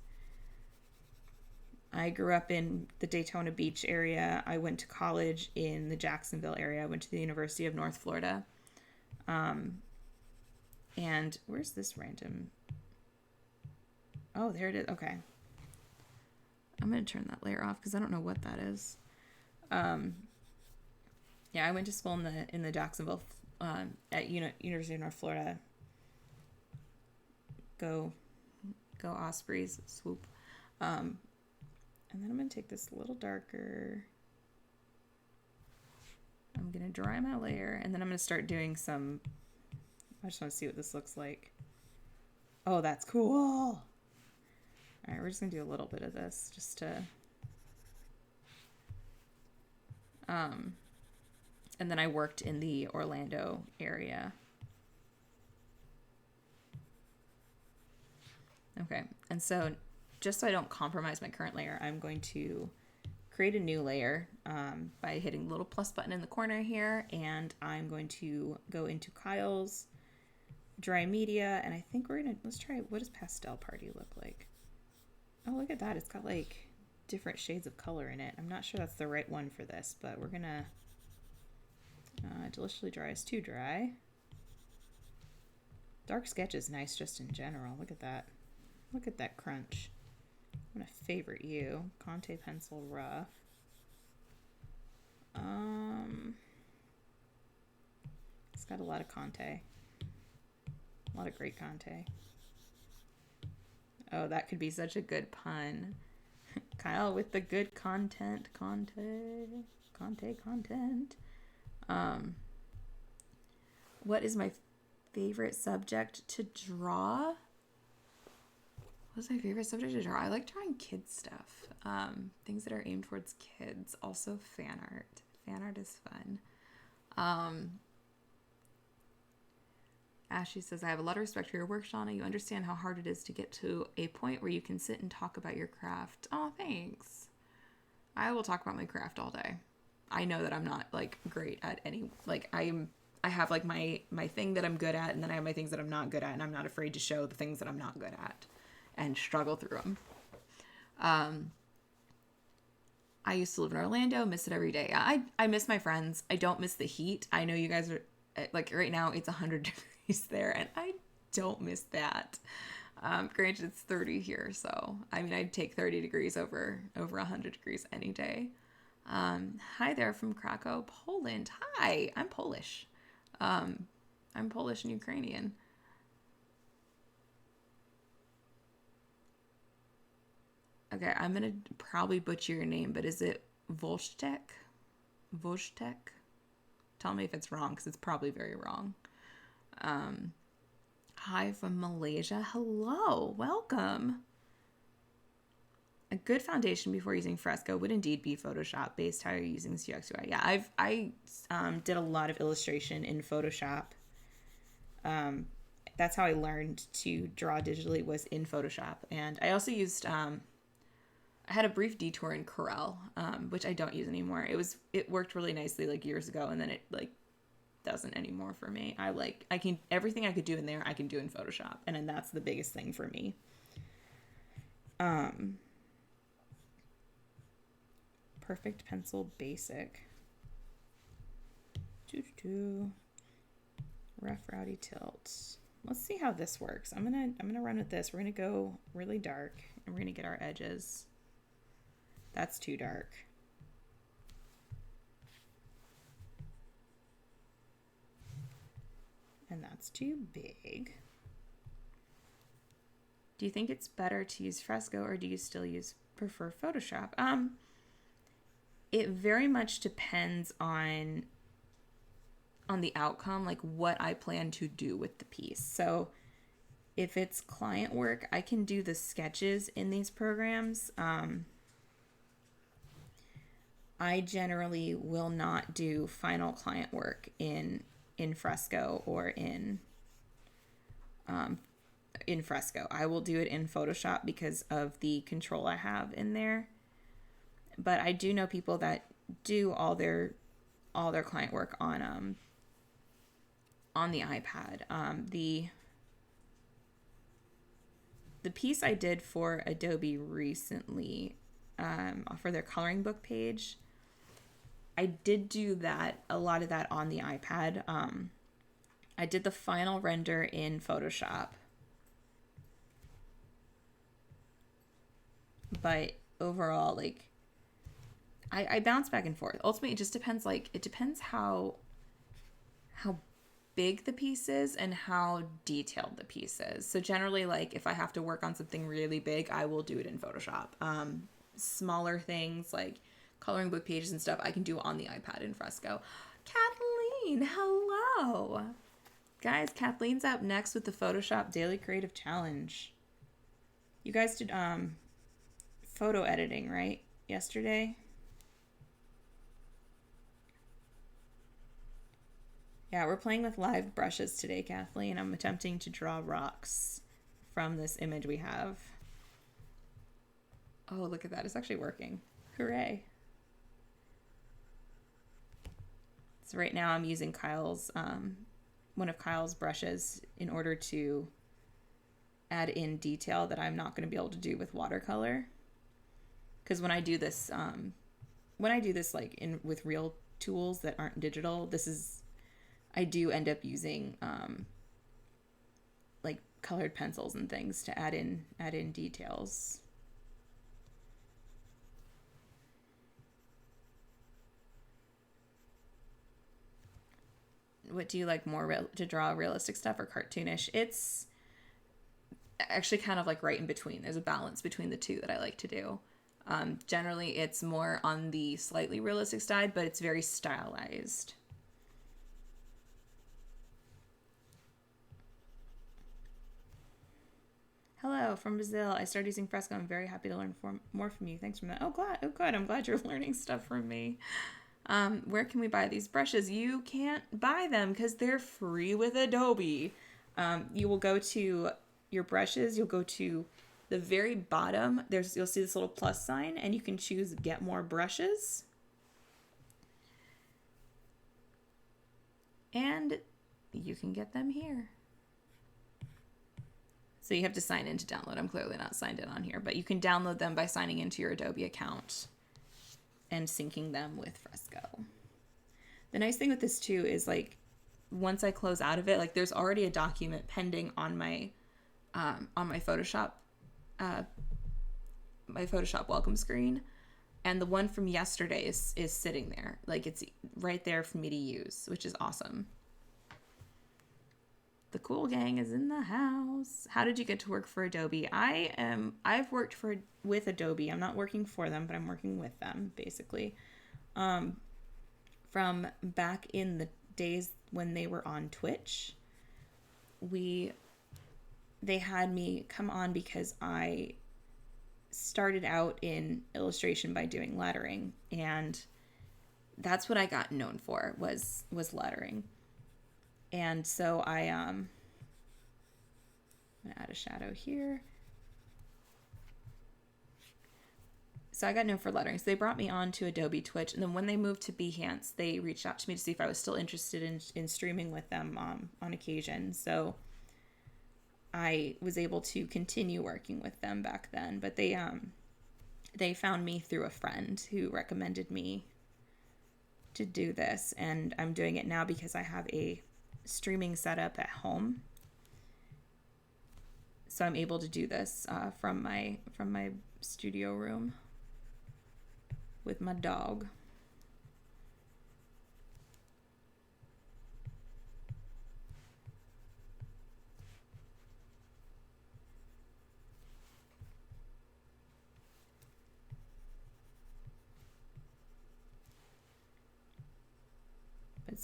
I grew up in the Daytona Beach area. I went to college in the Jacksonville area. I went to the University of North Florida. And where's this random? Oh, there it is. Okay. I'm going to turn that layer off because I don't know what that is. Yeah, I went to school in the Jacksonville at University of North Florida. Go Ospreys, swoop. And then I'm going to take this a little darker. I'm going to dry my layer, and then I'm going to start doing some, I just want to see what this looks like. Oh, that's cool. All right, we're just going to do a little bit of this just to, and then I worked in the Orlando area. Okay, and so just so I don't compromise my current layer, I'm going to create a new layer by hitting the little plus button in the corner here, and I'm going to go into Kyle's dry media, and I think let's try, what does Pastel Party look like? Oh, look at that. It's got like different shades of color in it. I'm not sure that's the right one for this, but we're gonna Deliciously Dry is too dry. Dark Sketch is nice just in general. Look at that. Look at that crunch. I'm gonna favorite you. Conte Pencil Rough. It's got a lot of Conte. A lot of great Conte. Oh, that could be such a good pun. Kyle with the good content. Conte content. What is my favorite subject to draw? What's my favorite subject to draw? I like drawing kids stuff. Things that are aimed towards kids. Also fan art. Fan art is fun. Ashley says, I have a lot of respect for your work, Shauna. You understand how hard it is to get to a point where you can sit and talk about your craft. Oh, thanks. I will talk about my craft all day. I know that I'm not like great at any, like I have like my thing that I'm good at, and then I have my things that I'm not good at, and I'm not afraid to show the things that I'm not good at and struggle through them. I used to live in Orlando, miss it every day. I miss my friends. I don't miss the heat. I know you guys are like, right now it's 100 degrees there, and I don't miss that. Granted, it's 30 here, so I mean, I'd take 30 degrees over 100 degrees any day. Hi there from Krakow, Poland. Hi, I'm Polish. I'm Polish and Ukrainian. Okay, I'm gonna probably butcher your name, but is it Volstek? Volstek? Tell me if it's wrong, because it's probably very wrong. Hi from Malaysia. Hello, welcome. A good foundation before using Fresco would indeed be Photoshop based how you're using UX UI. Yeah, I did a lot of illustration in Photoshop. That's how I learned to draw digitally, was in Photoshop. And I also used, I had a brief detour in Corel, which I don't use anymore. It worked really nicely like years ago, and then it like doesn't anymore for me. I can, everything I could do in there, I can do in Photoshop. And then that's the biggest thing for me. Perfect Pencil Basic. Rough Rowdy Tilt. Let's see how this works. I'm gonna run with this. We're gonna go really dark and we're gonna get our edges. That's too dark. And that's too big. Do you think it's better to use Fresco or do you still prefer Photoshop? It very much depends on the outcome, like what I plan to do with the piece. So if it's client work, I can do the sketches in these programs. I generally will not do final client work in Fresco or in Fresco. I will do it in Photoshop because of the control I have in there. But I do know people that do all their client work on the iPad. The piece I did for Adobe recently, for their coloring book page, I did do a lot of that on the iPad. I did the final render in Photoshop. But overall, like, I bounce back and forth. Ultimately, it just depends. Like, it depends how big the piece is and how detailed the piece is. So generally, like, if I have to work on something really big, I will do it in Photoshop. Smaller things like coloring book pages and stuff, I can do on the iPad in Fresco. Kathleen, hello. Guys, Kathleen's up next with the Photoshop Daily Creative Challenge. You guys did photo editing, right? Yesterday? Yeah, we're playing with live brushes today, Kathleen. I'm attempting to draw rocks from this image we have. Oh, look at that. It's actually working. Hooray. So right now I'm using one of Kyle's brushes in order to add in detail that I'm not going to be able to do with watercolor. Because when I do this like with real tools that aren't digital, I do end up using like colored pencils and things to add in details. What do you like more, to draw realistic stuff or cartoonish? It's actually kind of like right in between. There's a balance between the two that I like to do. Generally, it's more on the slightly realistic side, but it's very stylized. Hello from Brazil. I started using Fresco. I'm very happy to learn more from you. Thanks for that. Oh, good. I'm glad you're learning stuff from me. Where can we buy these brushes? You can't buy them because they're free with Adobe. You will go to your brushes. You'll go to the very bottom. You'll see this little plus sign, and you can choose Get More Brushes. And you can get them here. So you have to sign in to download. I'm clearly not signed in on here, but you can download them by signing into your Adobe account and syncing them with Fresco. The nice thing with this too is, like, once I close out of it, like, there's already a document pending on my Photoshop welcome screen, and the one from yesterday is sitting there. Like, it's right there for me to use, which is awesome. The cool gang is in the house. How did you get to work for Adobe? I've worked with Adobe. I'm not working for them, but I'm working with them, basically. From back in the days when they were on Twitch, they had me come on because I started out in illustration by doing lettering, and that's what I got known for was lettering. And so I'm going to add a shadow here. so I got known for lettering. So they brought me on to Adobe Twitch. And then when they moved to Behance, they reached out to me to see if I was still interested in streaming with them on occasion. So I was able to continue working with them back then. But they found me through a friend who recommended me to do this. And I'm doing it now because I have a streaming setup at home. So I'm able to do this from my studio room with my dog.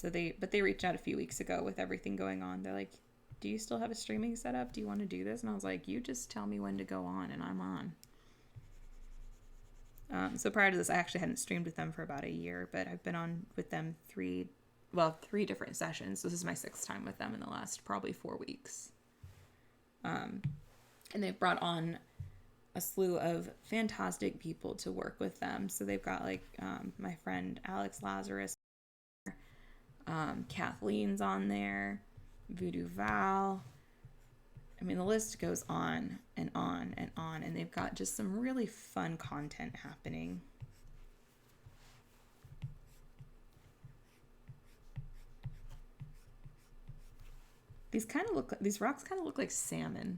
But they reached out a few weeks ago with everything going on. They're like, do you still have a streaming setup? Do you want to do this? And I was like, you just tell me when to go on and I'm on. So prior to this, I actually hadn't streamed with them for about a year, but I've been on with them three different sessions. This is my 6th time with them in the last probably 4 weeks. And they've brought on a slew of fantastic people to work with them. So they've got like my friend Alex Lazarus, Kathleen's on there, Voodoo Val. I mean, the list goes on and on and on, and they've got just some really fun content happening. These rocks kind of look like salmon.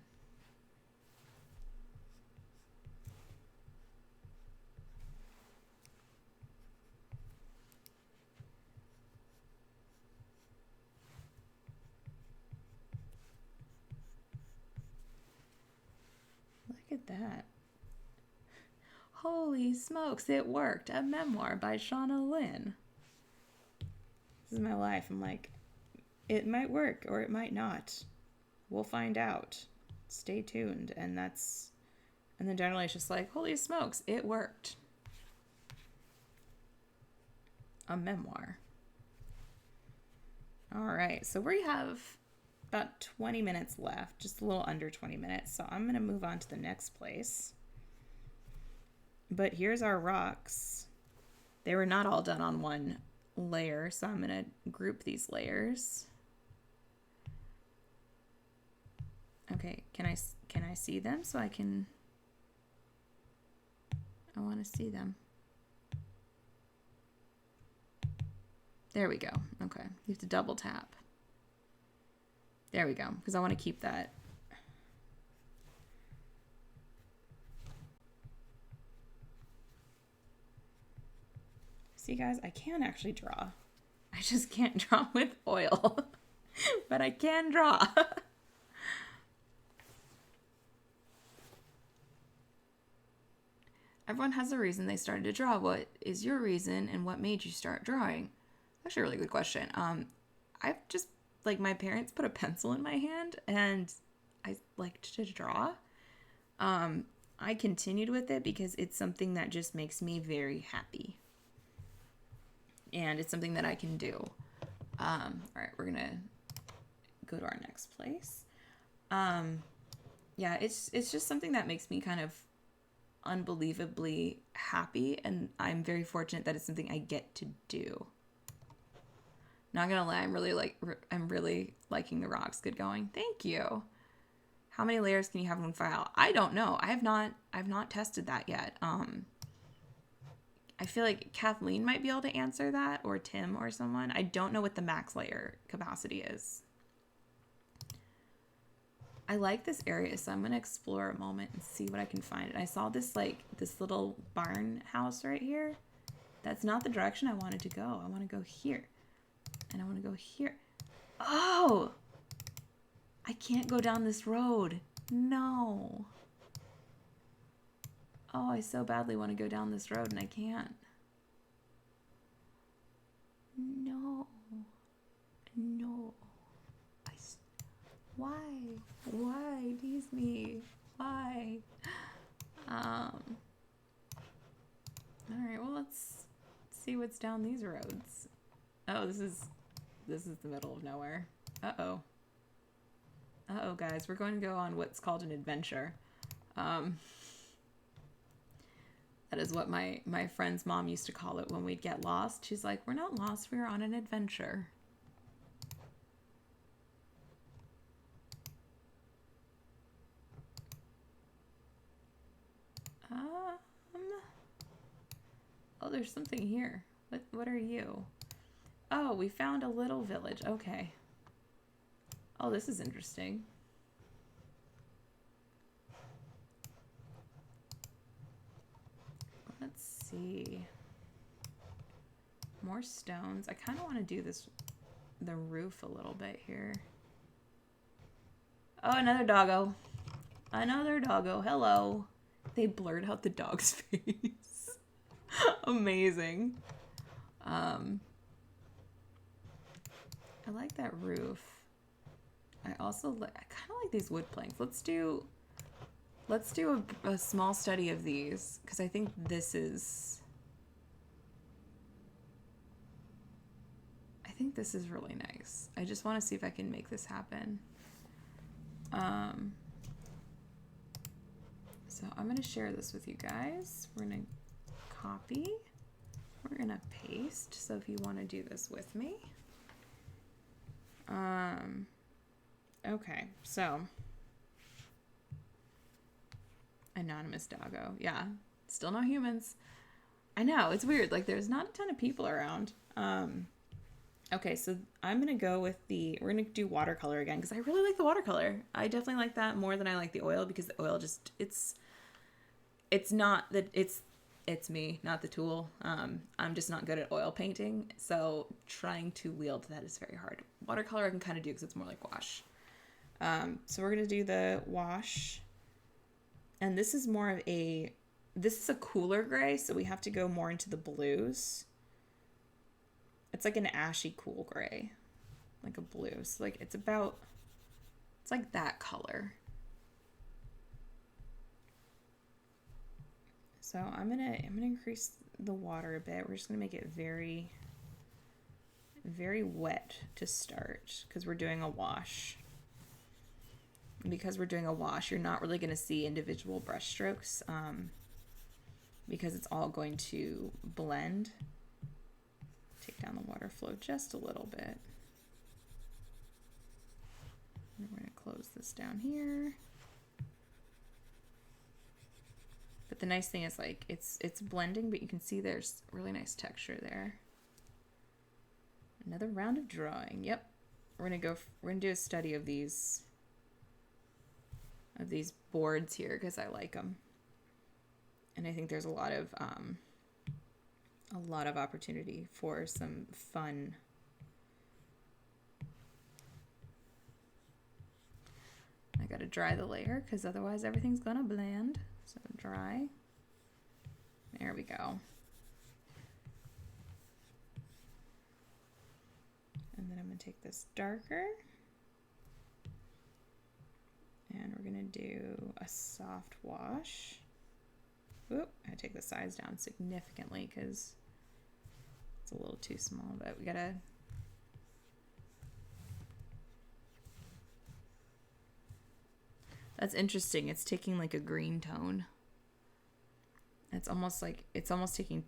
Look at that. Holy smokes, it worked. A memoir by Shauna Lynn. This is my life. I'm like, it might work or it might not. We'll find out. Stay tuned. And then generally it's just like, holy smokes, it worked. A memoir. All right, so we have about 20 minutes left, just a little under 20 minutes. So I'm going to move on to the next place. But here's our rocks. They were not all done on one layer, so I'm going to group these layers. Okay, can I see them so I want to see them. There we go. Okay, you have to double tap. There we go, because I want to keep that. See, guys, I can actually draw. I just can't draw with oil, but I can draw. Everyone has a reason they started to draw. What is your reason and what made you start drawing? Actually a really good question. I've just, like, my parents put a pencil in my hand and I liked to draw. I continued with it because it's something that just makes me very happy. And it's something that I can do. All right, we're going to go to our next place. Yeah, it's just something that makes me kind of unbelievably happy, and I'm very fortunate that it's something I get to do. Not gonna lie, I'm really liking the rocks. Good going. Thank you. How many layers can you have in one file? I don't know. I've not tested that yet. I feel like Kathleen might be able to answer that, or Tim or someone. I don't know what the max layer capacity is. I like this area, so I'm going to explore a moment and see what I can find. And I saw this little barn house right here. That's not the direction I wanted to go. I want to go here. And I want to go here. Oh! I can't go down this road. No. Oh, I so badly want to go down this road and I can't. No. No. Why tease me? Why? All right, well, let's see what's down these roads. Oh, this is the middle of nowhere. Uh-oh, guys, we're going to go on what's called an adventure. That is what my friend's mom used to call it when we'd get lost. She's like, we're not lost, we're on an adventure. Oh, there's something here. What are you? Oh, we found a little village. Okay. Oh, this is interesting. Let's see. More stones. I kind of want to do the roof a little bit here. Oh, another doggo. Another doggo. Hello. They blurred out the dog's face. Amazing. I like that roof. I kind of like these wood planks. Let's do a small study of these, because I think this is really nice. I just want to see if I can make this happen. So I'm going to share this with you guys. We're going to copy. We're going to paste. So if you want to do this with me. Okay, so anonymous doggo. Yeah, still no humans. I know, it's weird. Like, there's not a ton of people around. Okay, so I'm going to go with we're going to do watercolor again, because I really like the watercolor. I definitely like that more than I like the oil, because the oil just, it's me, not the tool. I'm just not good at oil painting, so trying to wield that is very hard. Watercolor I can kind of do because it's more like wash. So we're going to do the wash. And this is this is a cooler gray, so we have to go more into the blues. It's like an ashy cool gray, like a blue. So like it's like that color. So I'm gonna increase the water a bit. We're just gonna make it very, very wet to start, because we're doing a wash. And because we're doing a wash, you're not really gonna see individual brush strokes, because it's all going to blend. Take down the water flow just a little bit. And we're gonna close this down here. But the nice thing is, like, it's blending, but you can see there's really nice texture there. Another round of drawing. Yep. We're gonna do a study of these boards here, because I like them. And I think there's a lot of opportunity for some fun. I gotta dry the layer, because otherwise everything's gonna blend. So dry. There we go. And then I'm gonna take this darker, and we're gonna do a soft wash. Oop, I take the size down significantly because it's a little too small, but we gotta. That's interesting. It's taking like a green tone. It's almost taking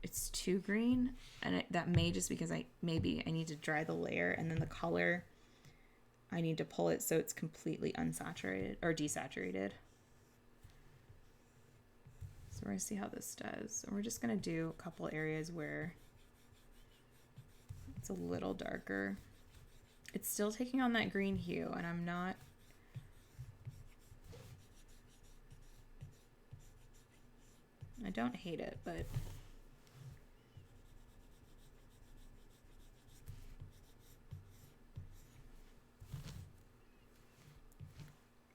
it's too green, and that may just because I need to dry the layer, and then the color, I need to pull it so it's completely unsaturated or desaturated. So we're gonna see how this does. And we're just gonna do a couple areas where it's a little darker. It's still taking on that green hue, and I don't hate it, but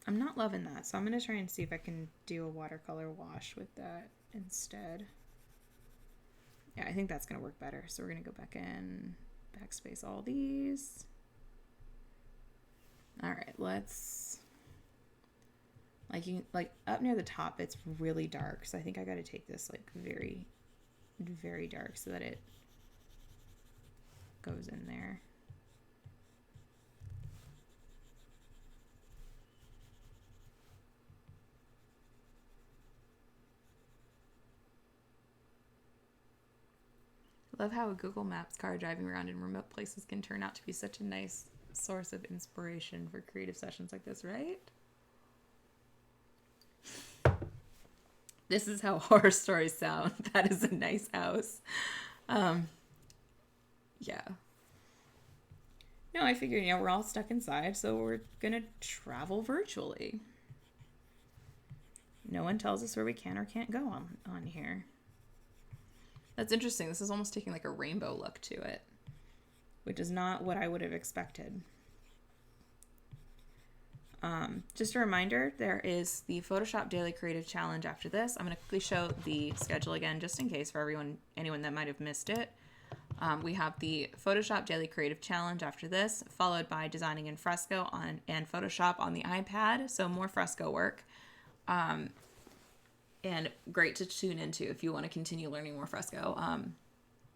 I'm not loving that. So I'm going to try and see if I can do a watercolor wash with that instead. Yeah, I think that's going to work better. So we're going to go back in, backspace all these. All right, let's, like up near the top, it's really dark. So I think I got to take this like very, very dark so that it goes in there. Love how a Google Maps car driving around in remote places can turn out to be such a nice source of inspiration for creative sessions like this, right? This is how horror stories sound. That is a nice house. Yeah. No, I figured, we're all stuck inside, so we're going to travel virtually. No one tells us where we can or can't go on here. That's interesting. This is almost taking like a rainbow look to it, which is not what I would have expected. Just a reminder, there is the Photoshop Daily Creative Challenge after this. I'm going to quickly show the schedule again, just in case for anyone that might have missed it. We have the Photoshop Daily Creative Challenge after this, followed by designing in Fresco and Photoshop on the iPad, so more Fresco work. And great to tune into if you want to continue learning more Fresco.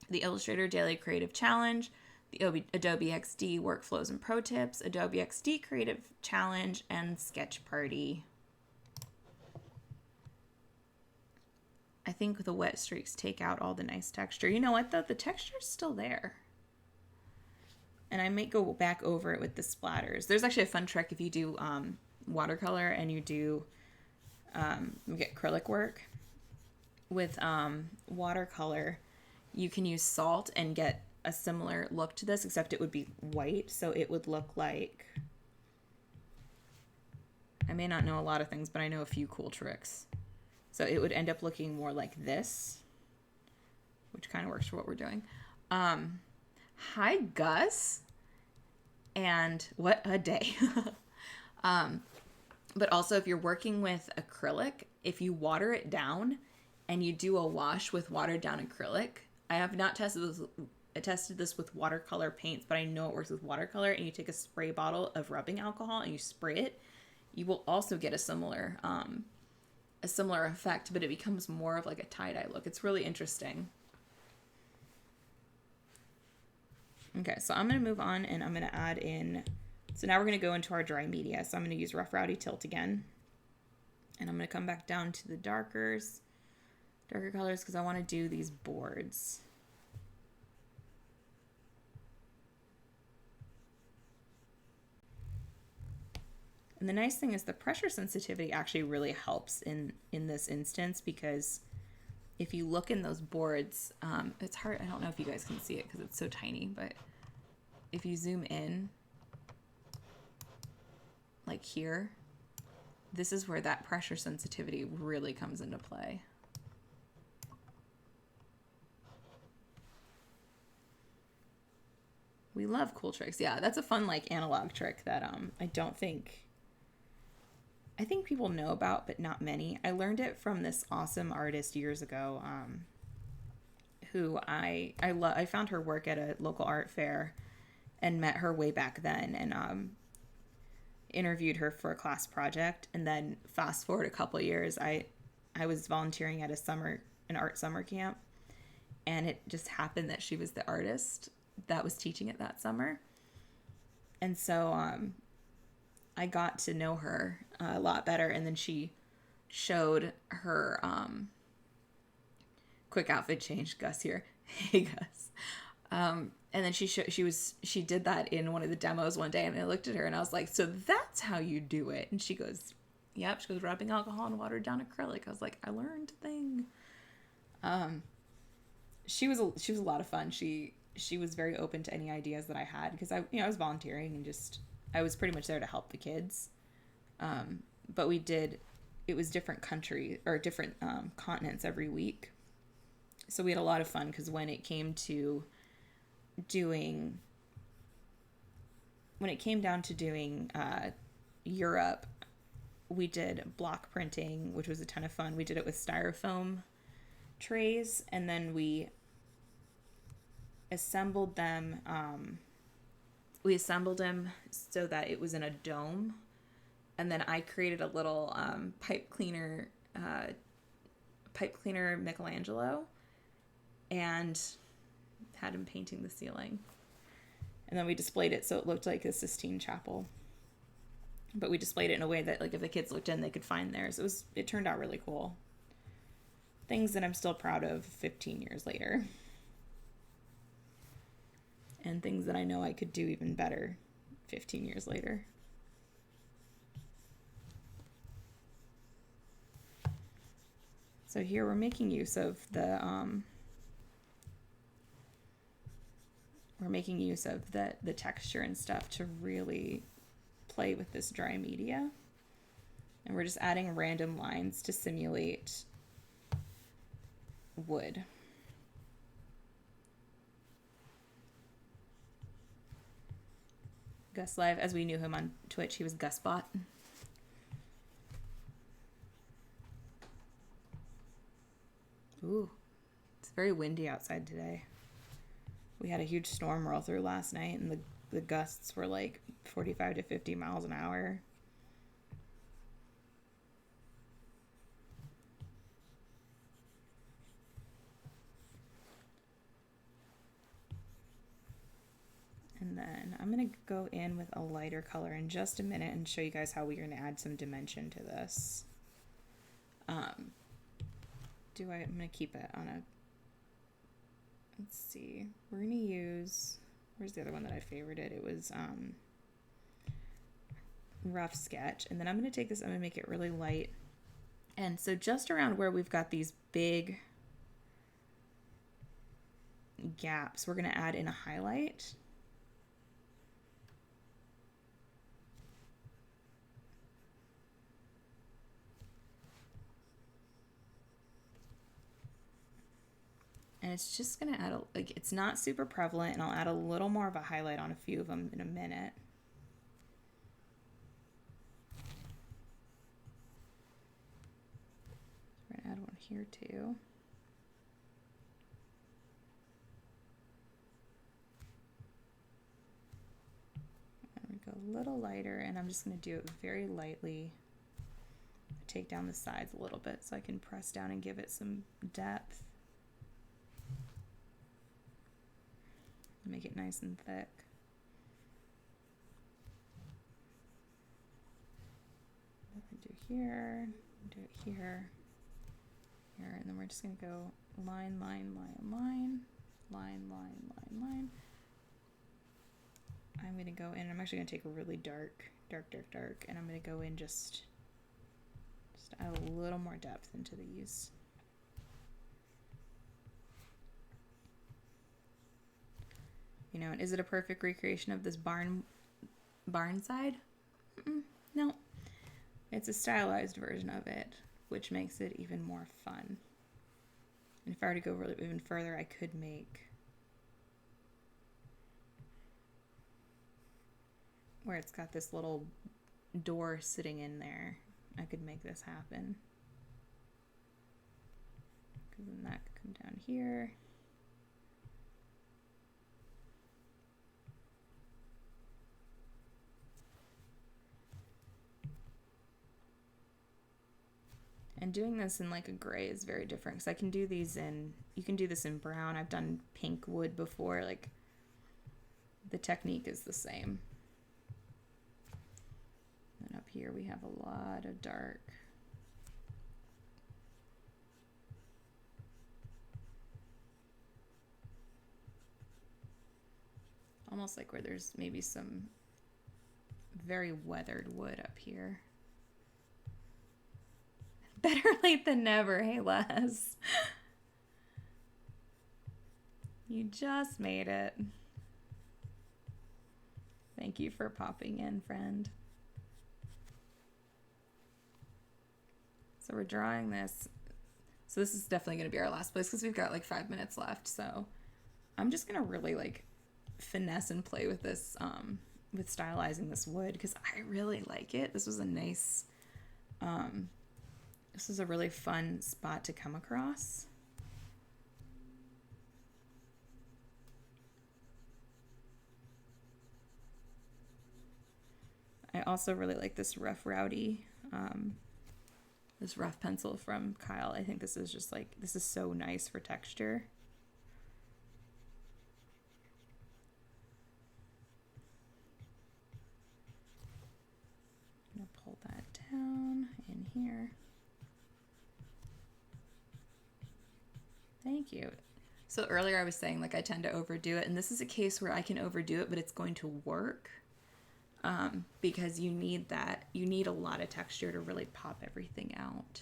The Illustrator Daily Creative Challenge, the Adobe XD Workflows and Pro Tips, Adobe XD Creative Challenge, and Sketch Party. I think the wet streaks take out all the nice texture. You know what, though? The texture's still there. And I might go back over it with the splatters. There's actually a fun trick if you do watercolor and you do get acrylic work. With watercolor, you can use salt and get a similar look to this, except it would be white. So it would look like... I may not know a lot of things, but I know a few cool tricks. So it would end up looking more like this, which kind of works for what we're doing. Hi, Gus. And what a day. But also, if you're working with acrylic, if you water it down and you do a wash with watered down acrylic, I have not tested this. I tested this with watercolor paints, but I know it works with watercolor. And you take a spray bottle of rubbing alcohol and you spray it, you will also get a similar effect, but it becomes more of like a tie-dye look. It's really interesting. Okay, so I'm going to move on and I'm going to add in, so now we're going to go into our dry media. So I'm going to use Rough Rowdy Tilt again. And I'm going to come back down to the darker colors because I want to do these boards. And the nice thing is the pressure sensitivity actually really helps in this instance, because if you look in those boards, it's hard. I don't know if you guys can see it because it's so tiny, but if you zoom in, like here, this is where that pressure sensitivity really comes into play. We love cool tricks. Yeah, that's a fun like analog trick that I think people know about, but not many. I learned it from this awesome artist years ago, who I found her work at a local art fair and met her way back then, and interviewed her for a class project. And then fast forward a couple of years, I was volunteering at an art summer camp, and it just happened that she was the artist that was teaching it that summer. And so I got to know her a lot better, and then she showed her quick outfit change. Gus here. Hey, Gus. And then she did that in one of the demos one day, and I looked at her and I was like, so that's how you do it? And she goes, yep. She goes, rubbing alcohol and watered down acrylic. I was like, I learned a thing. She was a lot of fun. She was very open to any ideas that I had, because I was volunteering and I was pretty much there to help the kids. But it was different country or different continents every week. So we had a lot of fun, because when it came down to doing Europe, we did block printing, which was a ton of fun. We did it with styrofoam trays, and then we assembled them. So that it was in a dome, and then I created a little pipe cleaner Michelangelo, and had him painting the ceiling. And then we displayed it so it looked like a Sistine Chapel. But we displayed it in a way that, like, if the kids looked in, they could find theirs. It turned out really cool. Things that I'm still proud of 15 years later. and things that I know I could do even better 15 years later. So here we're making use of the texture and stuff to really play with this dry media. And we're just adding random lines to simulate wood. Gus Live, as we knew him on Twitch, he was Gusbot. Ooh, it's very windy outside today. We had a huge storm roll through last night, and the gusts were like 45 to 50 miles an hour. And then I'm going to go in with a lighter color in just a minute and show you guys how we're going to add some dimension to this. I'm going to keep it on a, let's see, we're going to use, where's the other one that I favorited? It was Rough Sketch. And then I'm going to take this, I'm going to make it really light. And so just around where we've got these big gaps, we're going to add in a highlight. And it's just going to add, it's not super prevalent, and I'll add a little more of a highlight on a few of them in a minute. We're going to add one here too. I'm going to go a little lighter, and I'm just going to do it very lightly. Take down the sides a little bit so I can press down and give it some depth. Make it nice and thick. Do here, do it here, here, and then we're just gonna go line, line, line, line, line, line, line, line. I'm gonna go in. I'm actually gonna take a really dark, and I'm gonna go in just add a little more depth into these. You know, is it a perfect recreation of this barn side? No. It's a stylized version of it, which makes it even more fun. And if I were to go really even further, I could make where it's got this little door sitting in there. I could make this happen. Because then that could come down here. And doing this in like a gray is very different, because I can do these in, you can do this in brown. I've done pink wood before. Like, the technique is the same. And up here we have a lot of dark. Almost like where there's maybe some very weathered wood up here. Better late than never, hey Les. You just made it. Thank you for popping in, friend. So we're drawing this. So this is definitely going to be our last place because we've got like 5 minutes left. So I'm just going to really like finesse and play with this, with stylizing this wood, because I really like it. This was a nice, this is a really fun spot to come across. I also really like this rough rowdy, this rough pencil from Kyle. I think this is just like, this is so nice for texture. I'm gonna pull that down in here. Thank you. So earlier I was saying like I tend to overdo it, and this is a case where I can overdo it, but it's going to work because you need that. You need a lot of texture to really pop everything out.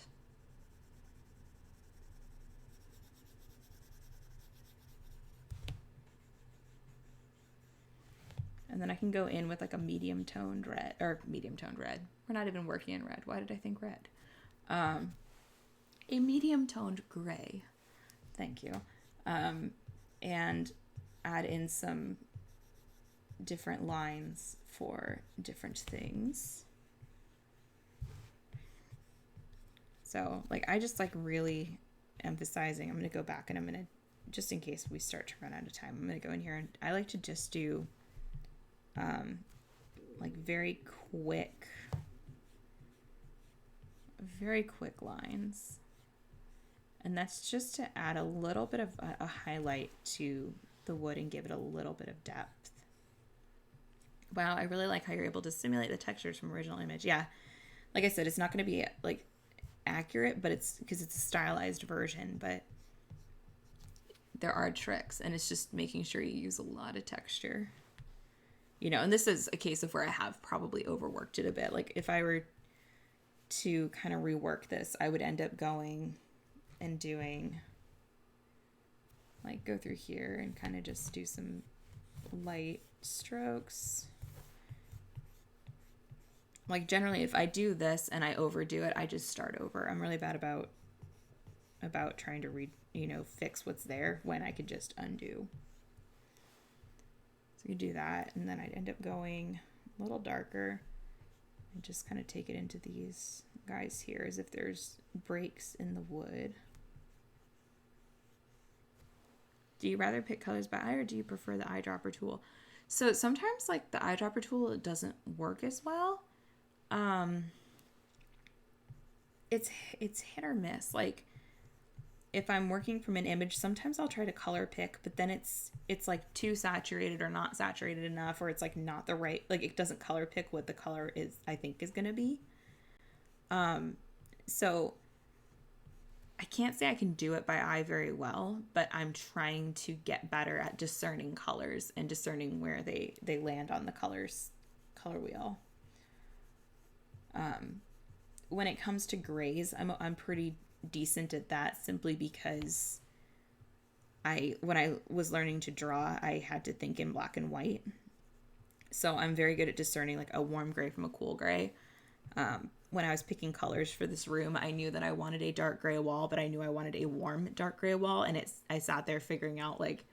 And then I can go in with like a medium toned red. We're not even working in red. Why did I think red? A medium toned gray. Thank you. And add in some different lines for different things. So like I just like really emphasizing, I'm going to go back and I'm going to, just in case we start to run out of time, I'm going to go in here and I like to just do like very quick lines. And that's just to add a little bit of a highlight to the wood and give it a little bit of depth. Wow, I really like how you're able to simulate the textures from original image. Yeah, like I said, it's not going to be like accurate, but it's because it's a stylized version, but there are tricks, and it's just making sure you use a lot of texture. You know, and this is a case of where I have probably overworked it a bit. Like if I were to kind of rework this, I would end up going and doing like go through here and kind of just do some light strokes. Like generally if I do this and I overdo it, I just start over. I'm really bad about trying to fix what's there when I could just undo. So you do that, and then I'd end up going a little darker and just kind of take it into these guys here as if there's breaks in the wood. Do you rather pick colors by eye or do you prefer the eyedropper tool? So sometimes like the eyedropper tool, it doesn't work as well. It's hit or miss. Like if I'm working from an image, sometimes I'll try to color pick, but then it's like too saturated or not saturated enough, or it's like not the right, like it doesn't color pick what the color is, I think is going to be. So I can't say I can do it by eye very well, but I'm trying to get better at discerning colors and discerning where they land on the color wheel. When it comes to grays, I'm pretty decent at that simply because when I was learning to draw, I had to think in black and white. So I'm very good at discerning like a warm gray from a cool gray. When I was picking colors for this room, I knew that I wanted a dark gray wall, but I knew I wanted a warm dark gray wall. And I sat there figuring out like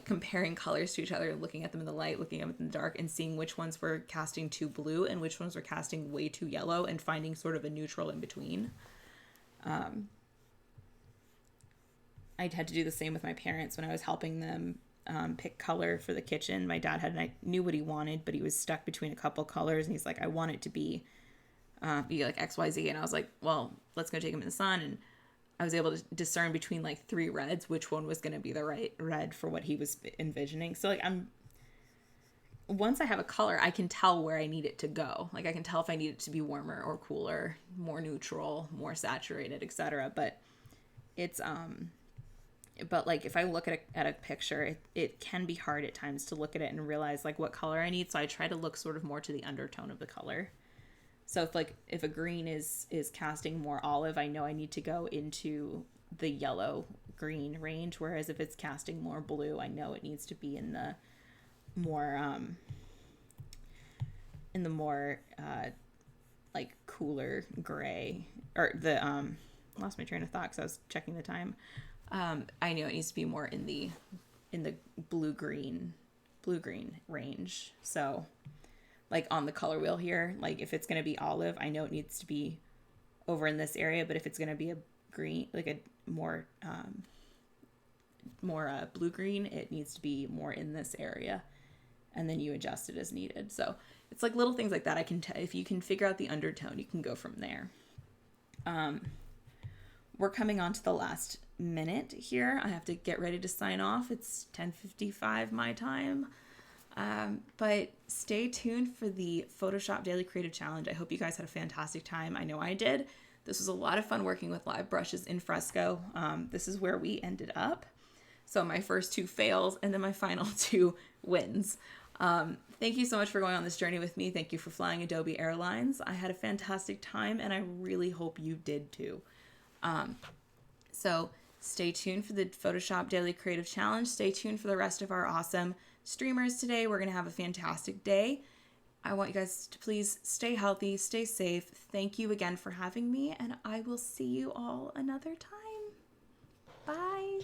comparing colors to each other, looking at them in the light, looking at them in the dark, and seeing which ones were casting too blue and which ones were casting way too yellow, and finding sort of a neutral in between. I had to do the same with my parents when I was helping them pick color for the kitchen. My dad knew what he wanted, but he was stuck between a couple colors, and he's like, I want it to be like XYZ. And I was like, well, let's go take him in the sun. And I was able to discern between like 3 reds, which one was going to be the right red for what he was envisioning. So like once I have a color, I can tell where I need it to go. Like I can tell if I need it to be warmer or cooler, more neutral, more saturated, etc. But it's but like if I look at a picture, it can be hard at times to look at it and realize like what color I need. So I try to look sort of more to the undertone of the color. So if a green is casting more olive, I know I need to go into the yellow green range. Whereas if it's casting more blue, I know it needs to be in the more like cooler gray, or the lost my train of thought because I was checking the time. I know it needs to be more in the blue green range. So like on the color wheel here, like if it's going to be olive, I know it needs to be over in this area, but if it's going to be a green, like a more blue green, it needs to be more in this area, and then you adjust it as needed. So it's like little things like that. If you can figure out the undertone, you can go from there. We're coming on to the last minute here. I have to get ready to sign off. It's 10:55 my time. But stay tuned for the Photoshop Daily Creative Challenge. I hope you guys had a fantastic time. I know I did. This was a lot of fun working with live brushes in Fresco. This is where we ended up. So my first 2 fails and then my final 2 wins. Thank you so much for going on this journey with me. Thank you for flying Adobe Airlines. I had a fantastic time and I really hope you did too. So stay tuned for the Photoshop Daily Creative Challenge. Stay tuned for the rest of our awesome streamers today. We're going to have a fantastic day. I want you guys to please stay healthy, stay safe. Thank you again for having me, and I will see you all another time. Bye.